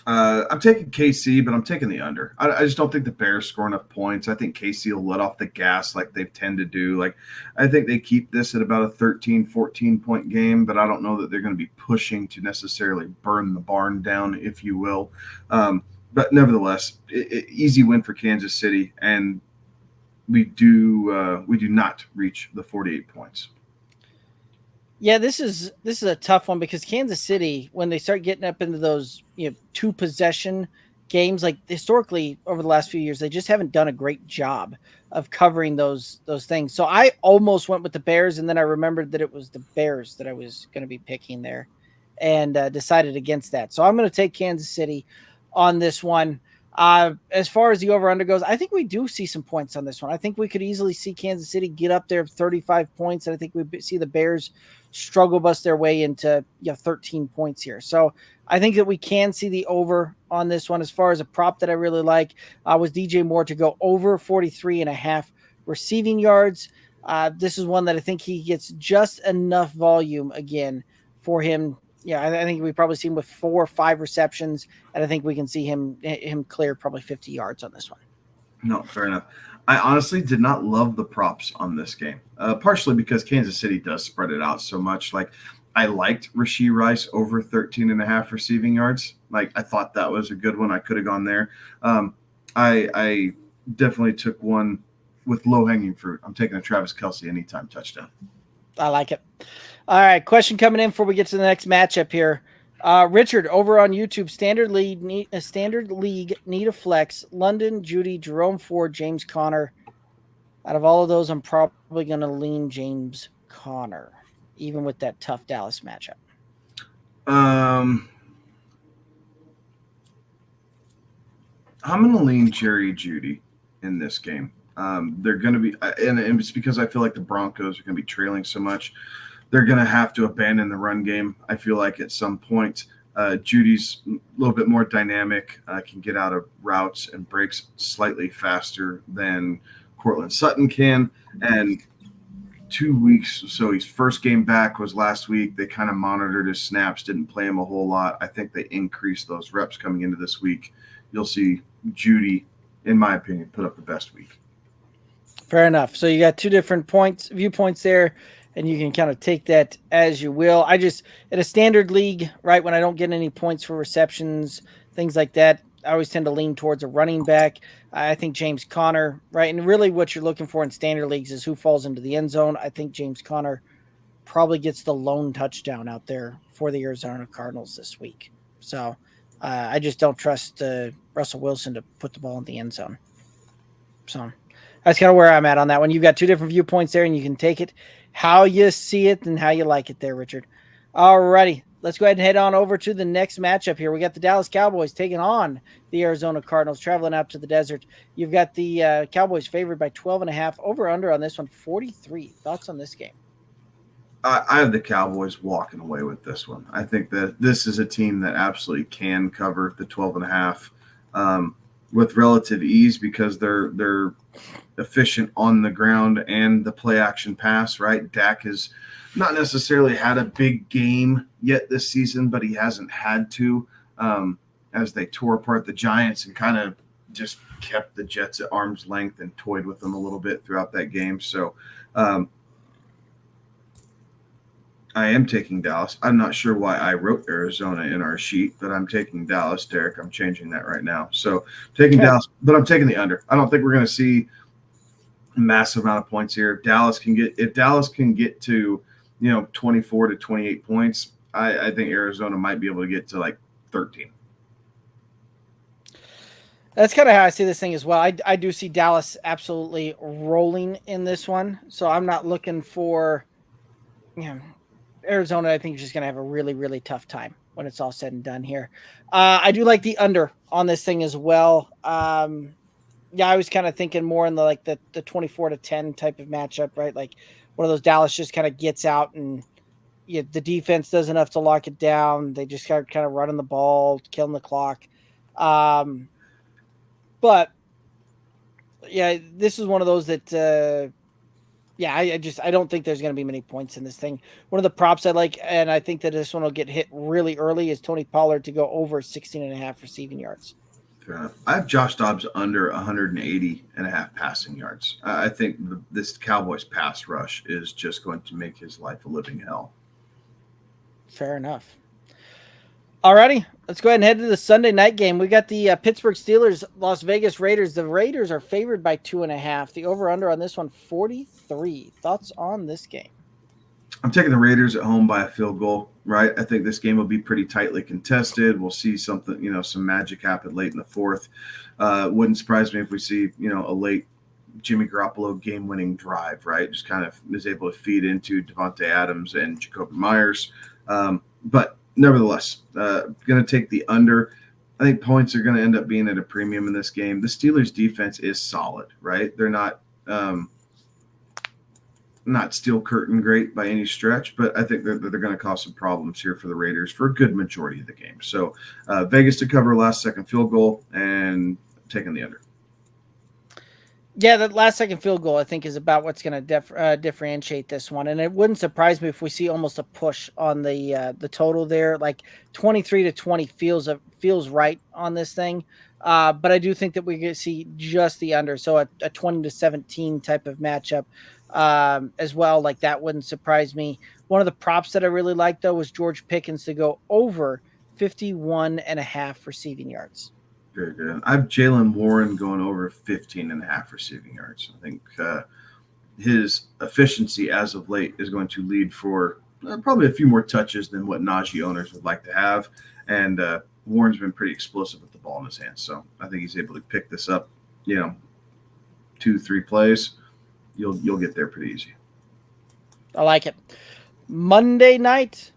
I'm taking KC, but I'm taking the under. I just don't think the Bears score enough points. I think KC will let off the gas like they tend to do. Like, I think they keep this at about a 13, 14-point game, but I don't know that they're going to be pushing to necessarily burn the barn down, if you will. But nevertheless, easy win for Kansas City, and we do not reach the 48 points. Yeah, this is a tough one because Kansas City, when they start getting up into those 2 possession games, like historically over the last few years, they just haven't done a great job of covering those things. So I almost went with the Bears, and then I remembered that it was the Bears that I was going to be picking there, and decided against that. So I'm going to take Kansas City on this one. As far as the over-under goes, I think we do see some points on this one. I think we could easily see Kansas City get up there 35 points, and I think we see the Bears struggle bust their way into 13 points here. So I think that we can see the over on this one. As far as a prop that I really like was DJ Moore to go over 43.5 receiving yards. This is one that I think he gets just enough volume again for him. Yeah, I think we probably see him with 4 or 5 receptions, and I think we can see him clear probably 50 yards on this one. No, fair enough. I honestly did not love the props on this game, partially because Kansas City does spread it out so much. Like, I liked Rashee Rice over 13.5 receiving yards. Like, I thought that was a good one. I could have gone there. I definitely took one with low-hanging fruit. I'm taking a Travis Kelce anytime touchdown. I like it. All right, question coming in before we get to the next matchup here. Richard, over on YouTube, Standard League need a flex. London, Judy, Jerome Ford, James Conner. Out of all of those, I'm probably going to lean James Conner, even with that tough Dallas matchup. I'm going to lean Jerry Judy in this game. They're going to be, and it's because I feel like the Broncos are going to be trailing so much. They're going to have to abandon the run game, I feel like, at some point. Judy's a little bit more dynamic, can get out of routes and breaks slightly faster than Cortland Sutton can. And 2 weeks, so his first game back was last week. They kind of monitored his snaps, didn't play him a whole lot. I think they increased those reps coming into this week. You'll see Judy, in my opinion, put up the best week. Fair enough. So you got two different viewpoints there, and you can kind of take that as you will. I just, in a standard league, right, when I don't get any points for receptions, things like that, I always tend to lean towards a running back. I think James Conner, right, and really what you're looking for in standard leagues is who falls into the end zone. I think James Conner probably gets the lone touchdown out there for the Arizona Cardinals this week. So I just don't trust Russell Wilson to put the ball in the end zone. So that's kind of where I'm at on that one. You've got two different viewpoints there, and you can take it how you see it and how you like it there, Richard. All righty. Let's go ahead and head on over to the next matchup here. We got the Dallas Cowboys taking on the Arizona Cardinals, traveling out to the desert. You've got the Cowboys favored by 12.5. Over-under on this one, 43. Thoughts on this game? I have the Cowboys walking away with this one. I think that this is a team that absolutely can cover the 12.5 with relative ease because they're efficient on the ground and the play action pass, right? Dak has not necessarily had a big game yet this season, but he hasn't had to as they tore apart the Giants and kind of just kept the Jets at arm's length and toyed with them a little bit throughout that game. So I am taking Dallas. I'm not sure why I wrote Arizona in our sheet, but I'm taking Dallas. Derek, I'm changing that right now. So taking Dallas, but I'm taking the under. I don't think we're going to see a massive amount of points here. If Dallas can get to 24 to 28 points, I think Arizona might be able to get to like 13. That's kind of how I see this thing as well. I do see Dallas absolutely rolling in this one. So I'm not looking for, Arizona, I think is just going to have a really, really tough time when it's all said and done here. I do like the under on this thing as well. I was kind of thinking more in the 24 to 10 type of matchup, right? Like one of those Dallas just kind of gets out and the defense does enough to lock it down. They just start kind of running the ball, killing the clock. But yeah, this is one of those that, I don't think there's going to be many points in this thing. One of the props I like, and I think that this one will get hit really early, is Tony Pollard to go over 16.5 receiving yards. I have Josh Dobbs under 180.5 passing yards. I think this Cowboys pass rush is just going to make his life a living hell. Fair enough. Alrighty, let's go ahead and head to the Sunday night game. We got the Pittsburgh Steelers, Las Vegas Raiders. The Raiders are favored by 2.5. The over-under on this one, 43. Thoughts on this game? I'm taking the Raiders at home by a field goal, right? I think this game will be pretty tightly contested. We'll see something, some magic happen late in the fourth. Wouldn't surprise me if we see, a late Jimmy Garoppolo game-winning drive, right? Just kind of is able to feed into Devontae Adams and Jacoby Myers. But nevertheless, going to take the under. I think points are going to end up being at a premium in this game. The Steelers' defense is solid, right? They're not steel curtain great by any stretch, but I think they're going to cause some problems here for the Raiders for a good majority of the game. So Vegas to cover last-second field goal and taking the under. Yeah, that last-second field goal, I think, is about what's going to differentiate this one. And it wouldn't surprise me if we see almost a push on the total there. Like 23 to 20 feels right on this thing. But I do think that we're going to see just the under. So a 20 to 17 type of matchup as well. Like that wouldn't surprise me. One of the props that I really liked, though, was George Pickens to go over 51.5 receiving yards. Very good. I have Jaylen Warren going over 15.5 receiving yards. I think his efficiency as of late is going to lead for probably a few more touches than what Najee owners would like to have. And Warren's been pretty explosive with the ball in his hands. So I think he's able to pick this up, 2-3 plays. You'll get there pretty easy. I like it. Monday night,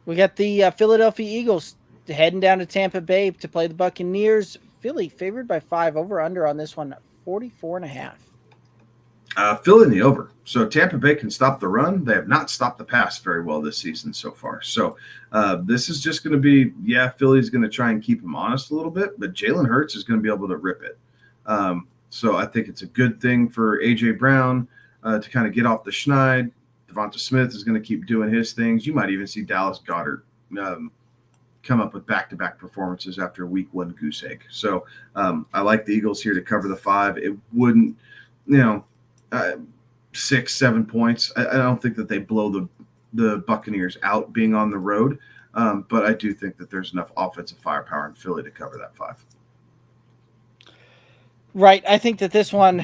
we got the Philadelphia Eagles heading down to Tampa Bay to play the Buccaneers. Philly favored by 5. Over under on this one, 44.5. Fill in the over. So Tampa Bay can stop the run. They have not stopped the pass very well this season so far. So this is just going to be, Philly's going to try and keep him honest a little bit, but Jalen Hurts is going to be able to rip it. So I think it's a good thing for A.J. Brown to kind of get off the schneid. Devonta Smith is going to keep doing his things. You might even see Dallas Goedert come up with back-to-back performances after a week 1 goose egg. So I like the Eagles here to cover the 5. It wouldn't, 6-7 points. I don't think that they blow the Buccaneers out being on the road, but I do think that there's enough offensive firepower in Philly to cover that 5. Right. I think that this one,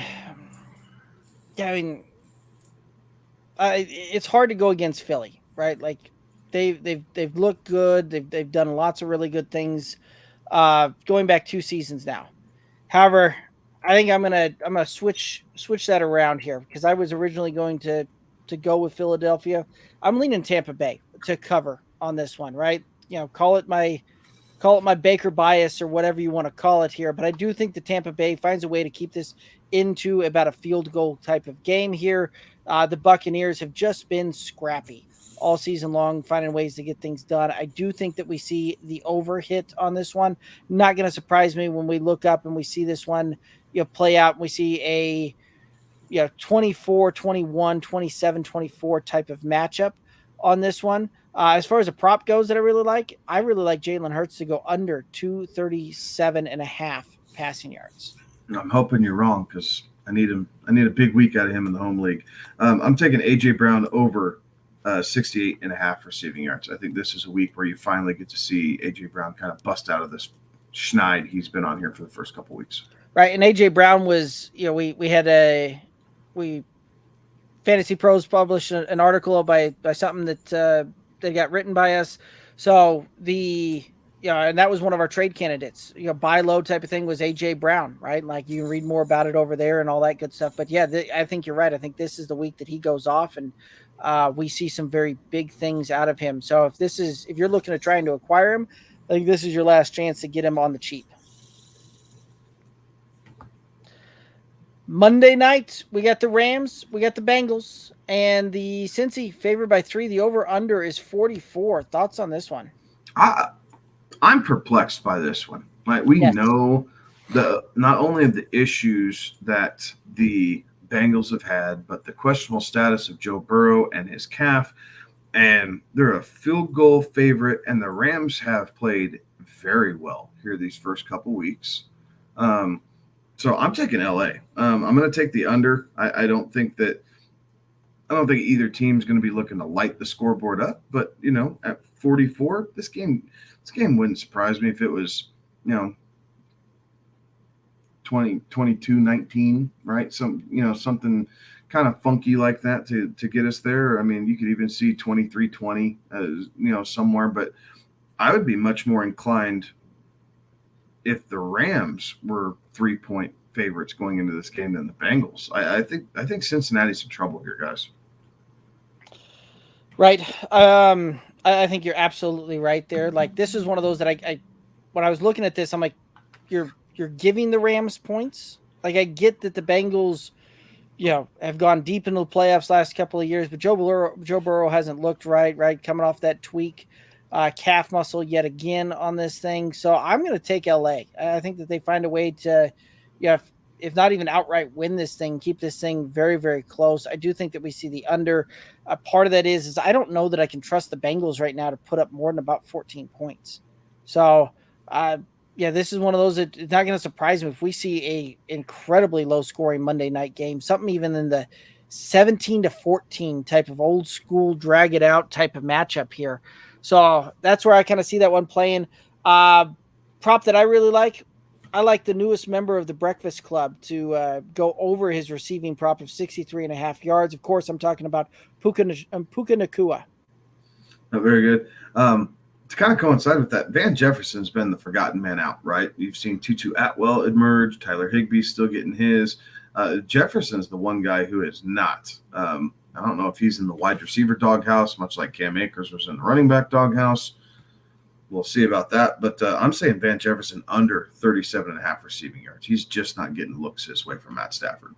it's hard to go against Philly, right? Like they've looked good. They've done lots of really good things, going back 2 seasons now. However, I think I'm gonna switch that around here because I was originally going to go with Philadelphia. I'm leaning Tampa Bay to cover on this one, right? Call it my Baker bias or whatever you want to call it here, but I do think the Tampa Bay finds a way to keep this into about a field goal type of game here. The Buccaneers have just been scrappy all season long, finding ways to get things done. I do think that we see the over hit on this one. Not going to surprise me when we look up and we see this one play out and we see a 24, 21, 27, 24 type of matchup on this one. As far as a prop goes that I really like Jalen Hurts to go under 237.5 passing yards. I'm hoping you're wrong because I need a big week out of him in the home league. I'm taking A.J. Brown over 68.5 receiving yards. I think this is a week where you finally get to see A.J. Brown kind of bust out of this schneid he's been on here for the first couple weeks. Right, and A.J. Brown was, Fantasy Pros published an article by something that they got written by us. So and that was one of our trade candidates. Buy low type of thing was A.J. Brown, right? Like you can read more about it over there and all that good stuff. But I think you're right. I think this is the week that he goes off and we see some very big things out of him. So if you're looking at trying to acquire him, I think this is your last chance to get him on the cheap. Monday night, we got the Rams, we got the Bengals, and the Cincy favored by 3. The over-under is 44. Thoughts on this one? I'm perplexed by this one. Like we know not only the issues that the Bengals have had, but the questionable status of Joe Burrow and his calf, and they're a field goal favorite, and the Rams have played very well here these first couple weeks. So I'm taking LA. I'm going to take the under. I don't think either team's going to be looking to light the scoreboard up, but at 44, this game wouldn't surprise me if it was 22-19, right? Something kind of funky like that to get us there. I mean, you could even see 23-20, somewhere, but I would be much more inclined if the Rams were 3-point favorites going into this game than the Bengals. I think Cincinnati's in trouble here, guys. Right. I think you're absolutely right there. Like this is one of those that I when I was looking at this, I'm like, you're giving the Rams points. Like I get that the Bengals, have gone deep into the playoffs last couple of years, but Joe Burrow hasn't looked right, coming off that tweak. Calf muscle yet again on this thing. So I'm going to take LA. I think that they find a way to, if not even outright win this thing, keep this thing very, very close. I do think that we see the under. Part of that is I don't know that I can trust the Bengals right now to put up more than about 14 points. So, this is one of those that it's not going to surprise me if we see a incredibly low scoring Monday night game, something even in the 17-14 type of old school drag it out type of matchup here. So that's where I kind of see that one playing. Prop that I really like. I like the newest member of the Breakfast Club to go over his receiving prop of 63.5 yards. Of course, I'm talking about Puka Nacua. Oh, very good. To kind of coincide with that, Van Jefferson's been the forgotten man out, right? You've seen Tutu Atwell emerge. Tyler Higbee's still getting his. Jefferson's the one guy who is not. I don't know if he's in the wide receiver doghouse, much like Cam Akers was in the running back doghouse. We'll see about that. But I'm saying Van Jefferson under 37.5 receiving yards. He's just not getting looks his way from Matt Stafford.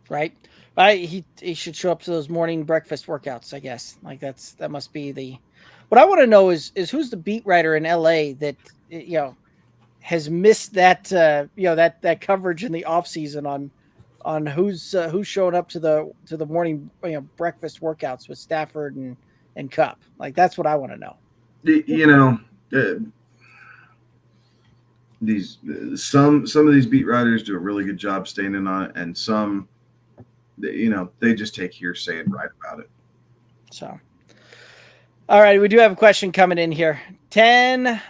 Right. He should show up to those morning breakfast workouts, I guess. Like that must be the. What I want to know is who's the beat writer in LA that has missed that that coverage in the off season on who's showing up to the morning breakfast workouts with Stafford and Cup. Like that's what I want to know. These some of these beat writers do a really good job staying in on it, and some they just take hearsay and write about it. So all right, we do have a question coming in here. 10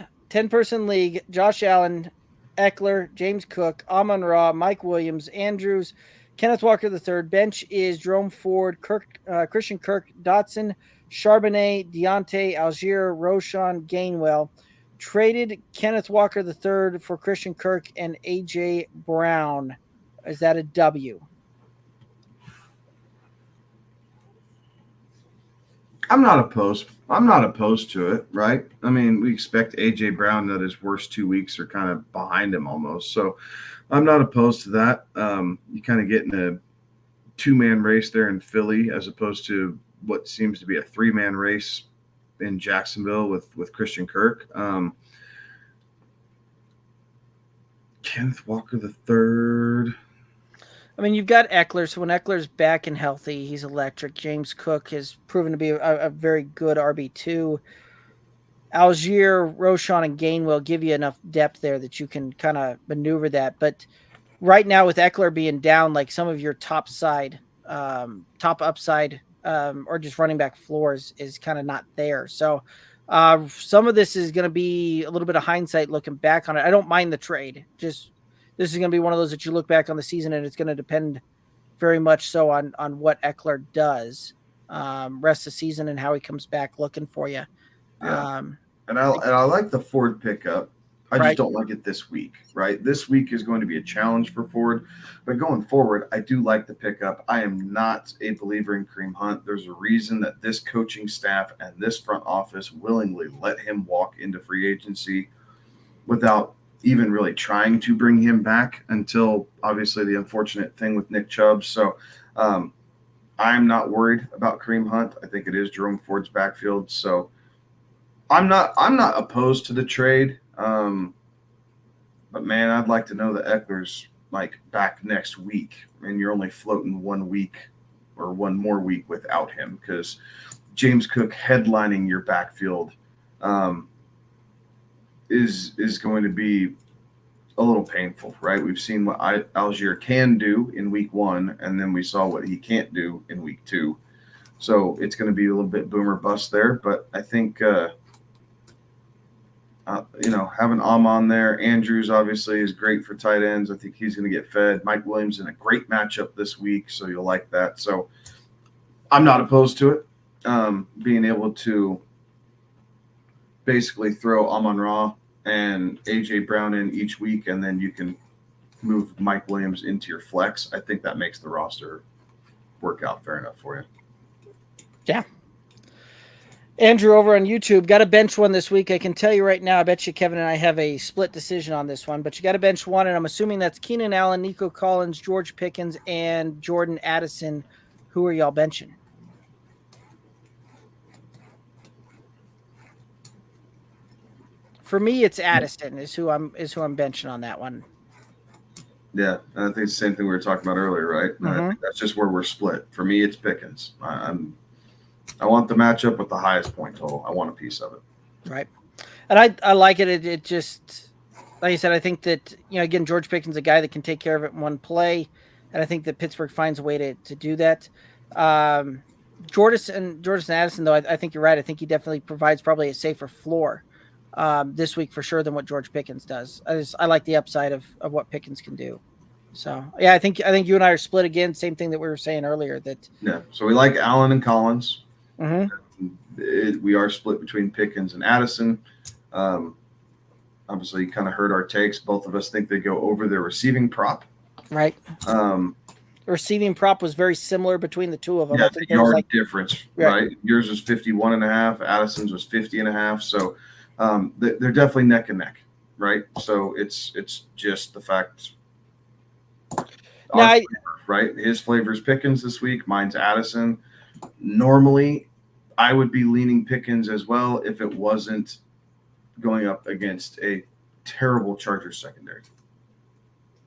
person league: Josh Allen, Eckler, James Cook, Amon-Ra, Mike Williams, Andrews, Kenneth Walker III. Bench is Jerome Ford, Christian Kirk, Dotson, Charbonnet, Deontay, Algier, Roshan, Gainwell. Traded Kenneth Walker III for Christian Kirk and A.J. Brown. Is that a W? I'm not opposed to it, right? I mean, we expect A.J. Brown that his worst 2 weeks are kind of behind him almost. So I'm not opposed to that. You kind of get in a two-man race there in Philly as opposed to what seems to be a three-man race in Jacksonville with Christian Kirk. Kenneth Walker III. I mean, you've got Eckler, so when Eckler's back and healthy, he's electric. James Cook has proven to be a very good RB2. Algier, Roshan, and Gainwell give you enough depth there that you can kind of maneuver that. But right now, with Eckler being down, like some of your top upside, or just running back floors is kind of not there. So some of this is going to be a little bit of hindsight looking back on it. I don't mind the trade. Just this is going to be one of those that you look back on the season, and it's going to depend very much so on what Eckler does rest of the season and how he comes back looking for you. Yeah. And I like the Ford pickup. I just don't like it this week, right? This week is going to be a challenge for Ford. But going forward, I do like the pickup. I am not a believer in Kareem Hunt. There's a reason that this coaching staff and this front office willingly let him walk into free agency without even really trying to bring him back until obviously the unfortunate thing with Nick Chubb. So I'm not worried about Kareem Hunt. I think it is Jerome Ford's backfield. So I'm not opposed to the trade. But man, I'd like to know that Eckler's like back next week and you're only floating 1 week or one more week without him, because James Cook headlining your backfield is going to be a little painful, right? We've seen what Algier can do in week 1, and then we saw what he can't do in week 2. So it's going to be a little bit boomer bust there, but I think having Amon there, Andrews obviously is great for tight ends. I think he's going to get fed. Mike Williams in a great matchup this week, so you'll like that. So I'm not opposed to it. Being able to basically throw Amon-Ra and A.J. Brown in each week, and then you can move Mike Williams into your flex. I think that makes the roster work out fair enough for you. Yeah. Andrew over on YouTube, got a bench one this week. I can tell you right now, I bet you Kevin and I have a split decision on this one, but you got a bench one, and I'm assuming that's Keenan Allen, Nico Collins, George Pickens, and Jordan Addison. Who are y'all benching? For me, it's Addison is who I'm benching on that one. Yeah, and I think it's the same thing we were talking about earlier, right? Mm-hmm. I think that's just where we're split. For me, it's Pickens. I want the matchup with the highest point total. I want a piece of it. Right. And I like it. It just, like I said, I think that, again, George Pickens is a guy that can take care of it in one play. And I think that Pittsburgh finds a way to do that. Jordan Addison, though, I think you're right. I think he definitely provides probably a safer floor this week for sure than what George Pickens does. I like the upside of what Pickens can do. So, yeah, I think you and I are split again. Same thing that we were saying earlier. Yeah, so we like Allen and Collins. Mm-hmm. We are split between Pickens and Addison. Obviously, you kind of heard our takes. Both of us think they go over their receiving prop. Right. The receiving prop was very similar between the two of them. Yeah, the yard difference, right? Yours was 51.5. Addison's was 50.5. So they're definitely neck and neck, right? So it's just the fact. Now, Flavor, right? His flavor's Pickens this week. Mine's Addison. Normally, I would be leaning Pickens as well if it wasn't going up against a terrible Chargers secondary.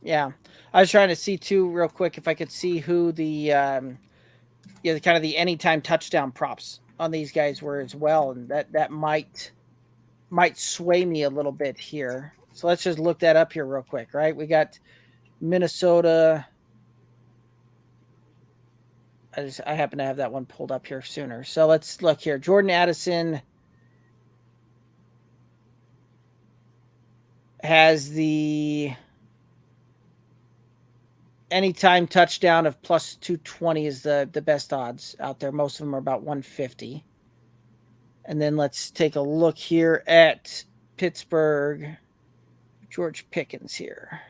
yeah, I was trying to see too real quick if I could see who the kind of the anytime touchdown props on these guys were as well, and that might sway me a little bit here. So let's just look that up here real quick, right? We got Minnesota. I happen to have that one pulled up here sooner. So let's look here. Jordan Addison has the anytime touchdown of plus 220 is the best odds out there. Most of them are about 150. And then let's take a look here at Pittsburgh. George Pickens here.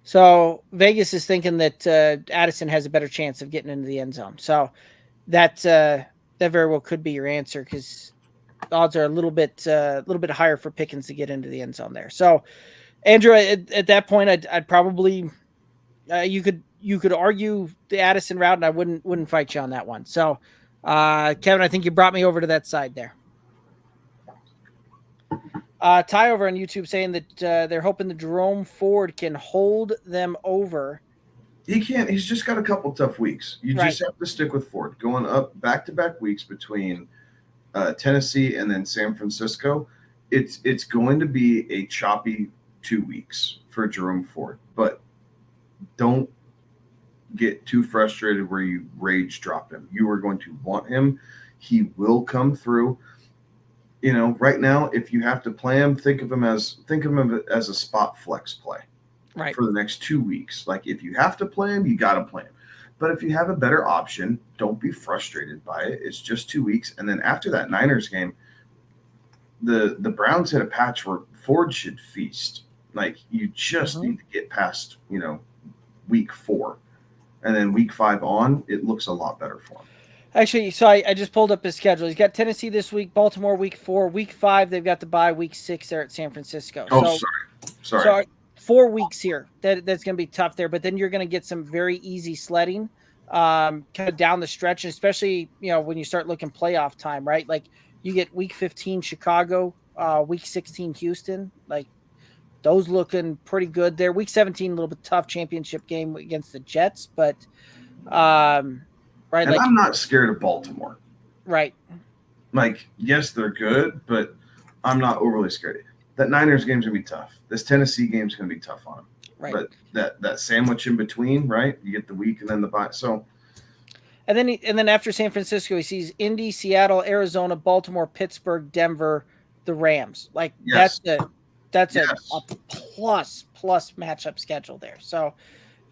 So Vegas is thinking that Addison has a better chance of getting into the end zone. So that very well could be your answer, because the odds are a little bit higher for Pickens to get into the end zone there. So Andrew, at that point, I'd probably you could argue the Addison route, and I wouldn't fight you on that one. So Kevin, I think you brought me over to that side there. Ty over on YouTube saying that they're hoping that Jerome Ford can hold them over. He can't. He's just got a couple tough weeks. You just have to stick with Ford. Going up back-to-back weeks between Tennessee and then San Francisco, it's going to be a choppy 2 weeks for Jerome Ford. But don't get too frustrated where you rage drop him. You are going to want him. He will come through. You know, right now, if you have to play him, think of him as a spot flex play, right, for the next 2 weeks. Like, if you have to play him, you got to play him. But if you have a better option, don't be frustrated by it. It's just 2 weeks, and then after that Niners game, the Browns hit a patch where Ford should feast. Like, you just need to get past week 4, and then week 5 on, it looks a lot better for him. Actually, so I just pulled up his schedule. He's got Tennessee this week, Baltimore week 4, week 5. They've got the bye, week 6 there at San Francisco. Oh, sorry. So 4 weeks here. That's going to be tough there. But then you're going to get some very easy sledding, kind of down the stretch, especially when you start looking playoff time, right? Like, you get week 15 Chicago, week 16 Houston. Like, those looking pretty good there. Week 17 a little bit tough, championship game against the Jets, but right. And I'm not scared of Baltimore. Right. Like, yes, they're good, but I'm not overly scared. That Niners game's going to be tough. This Tennessee game's going to be tough on them. Right. But that sandwich in between, right? You get the week and then the bye. So, and then after San Francisco, he sees Indy, Seattle, Arizona, Baltimore, Pittsburgh, Denver, the Rams. Like, yes. that's a plus matchup schedule there. So,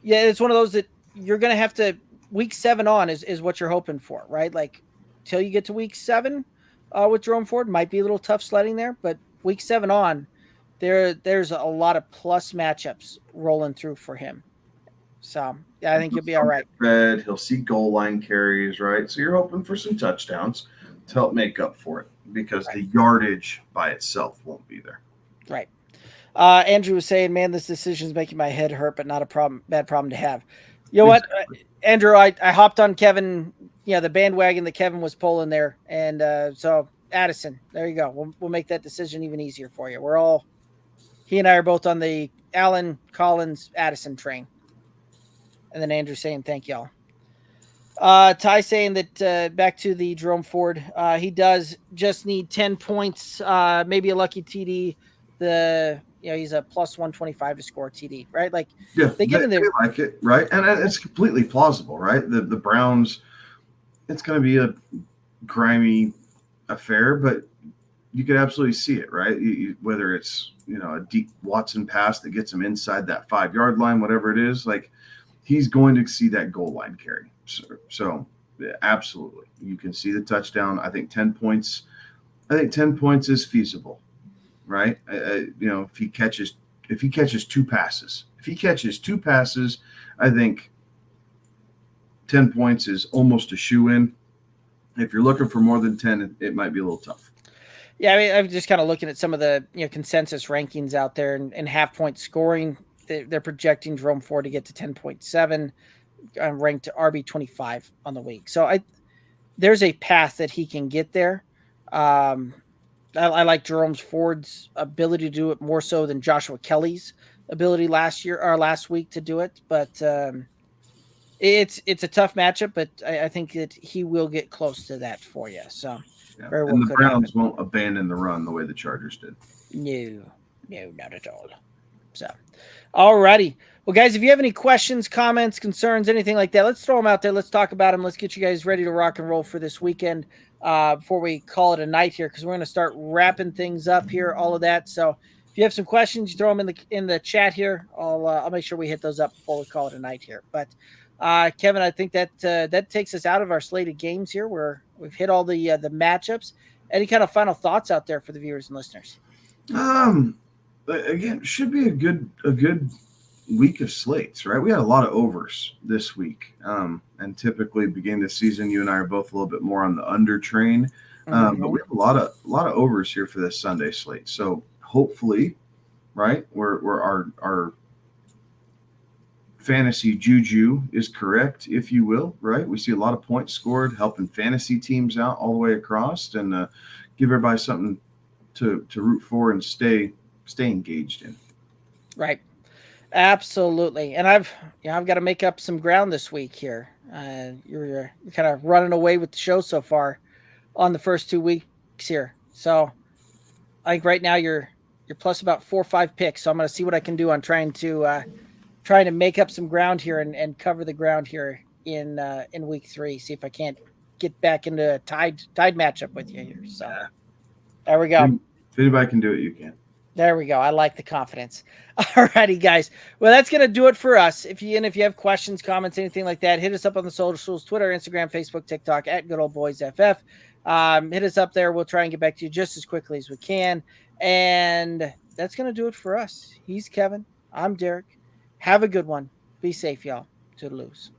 yeah, it's one of those that you're going to have to. Week 7 on is what you're hoping for, right? Like, till you get to week 7 with Jerome Ford, might be a little tough sledding there, but week 7 on, there's a lot of plus matchups rolling through for him. So, yeah, I think you'll be all right. He'll see goal line carries, right? So you're hoping for some touchdowns to help make up for it, because the yardage by itself won't be there. Right. Andrew was saying, man, this decision is making my head hurt, but not a bad problem to have. You know what, Andrew, I hopped on Kevin, the bandwagon that Kevin was pulling there. And so Addison, there you go. We'll make that decision even easier for you. He and I are both on the Allen, Collins, Addison train. And then Andrew saying, thank y'all. Ty saying that back to the Jerome Ford, he does just need 10 points, maybe a lucky TD. He's a plus 125 to score TD, right? Like, yeah, they like it, right? And it's completely plausible, right? The Browns, it's going to be a grimy affair, but you could absolutely see it, right? Whether it's a deep Watson pass that gets him inside that 5-yard line, whatever it is, like, he's going to see that goal line carry. So yeah, absolutely, you can see the touchdown. I think 10 points. I think 10 points is feasible. Right. If he catches 2 passes, I think 10 points is almost a shoe in. If you're looking for more than 10, it might be a little tough. Yeah, I mean, I'm just kind of looking at some of the consensus rankings out there and half point scoring. They're projecting Jerome Ford to get to 10.7, ranked RB25 on the week. So there's a path that he can get there. I like Jerome Ford's ability to do it more so than Joshua Kelly's ability last week to do it. But it's a tough matchup, but I think that he will get close to that for you. So yeah. very well And the could Browns happen. won't abandon the run the way the Chargers did. No, not at all. So, all righty. Well, guys, if you have any questions, comments, concerns, anything like that, let's throw them out there. Let's talk about them. Let's get you guys ready to rock and roll for this weekend before we call it a night here, because we're going to start wrapping things up here, all of that. So if you have some questions, you throw them in the chat here. I'll make sure we hit those up before we call it a night here. But Kevin, I think that takes us out of our slated games here, where we've hit all the matchups. Any kind of final thoughts out there for the viewers and listeners? Again, should be a good week of slates, right? We had a lot of overs this week, and typically beginning the season, you and I are both a little bit more on the under train, but we have a lot of overs here for this Sunday slate. So hopefully, right, we're our fantasy juju is correct, if you will, right? We see a lot of points scored, helping fantasy teams out all the way across, and give everybody something to root for and stay engaged in. Right. Absolutely. And I've got to make up some ground this week here. You're kind of running away with the show so far on the first 2 weeks here. So I think right now you're plus about 4 or 5 picks. So I'm going to see what I can do on trying to make up some ground here and cover the ground here in week 3. See if I can't get back into a tied matchup with you here. So there we go. If anybody can do it, you can. There we go. I like the confidence. All righty, guys. Well, that's going to do it for us. If you have questions, comments, anything like that, hit us up on the socials, Twitter, Instagram, Facebook, TikTok, at Good Old Boys FF. Hit us up there. We'll try and get back to you just as quickly as we can. And that's going to do it for us. He's Kevin. I'm Derek. Have a good one. Be safe, y'all. Toodaloo.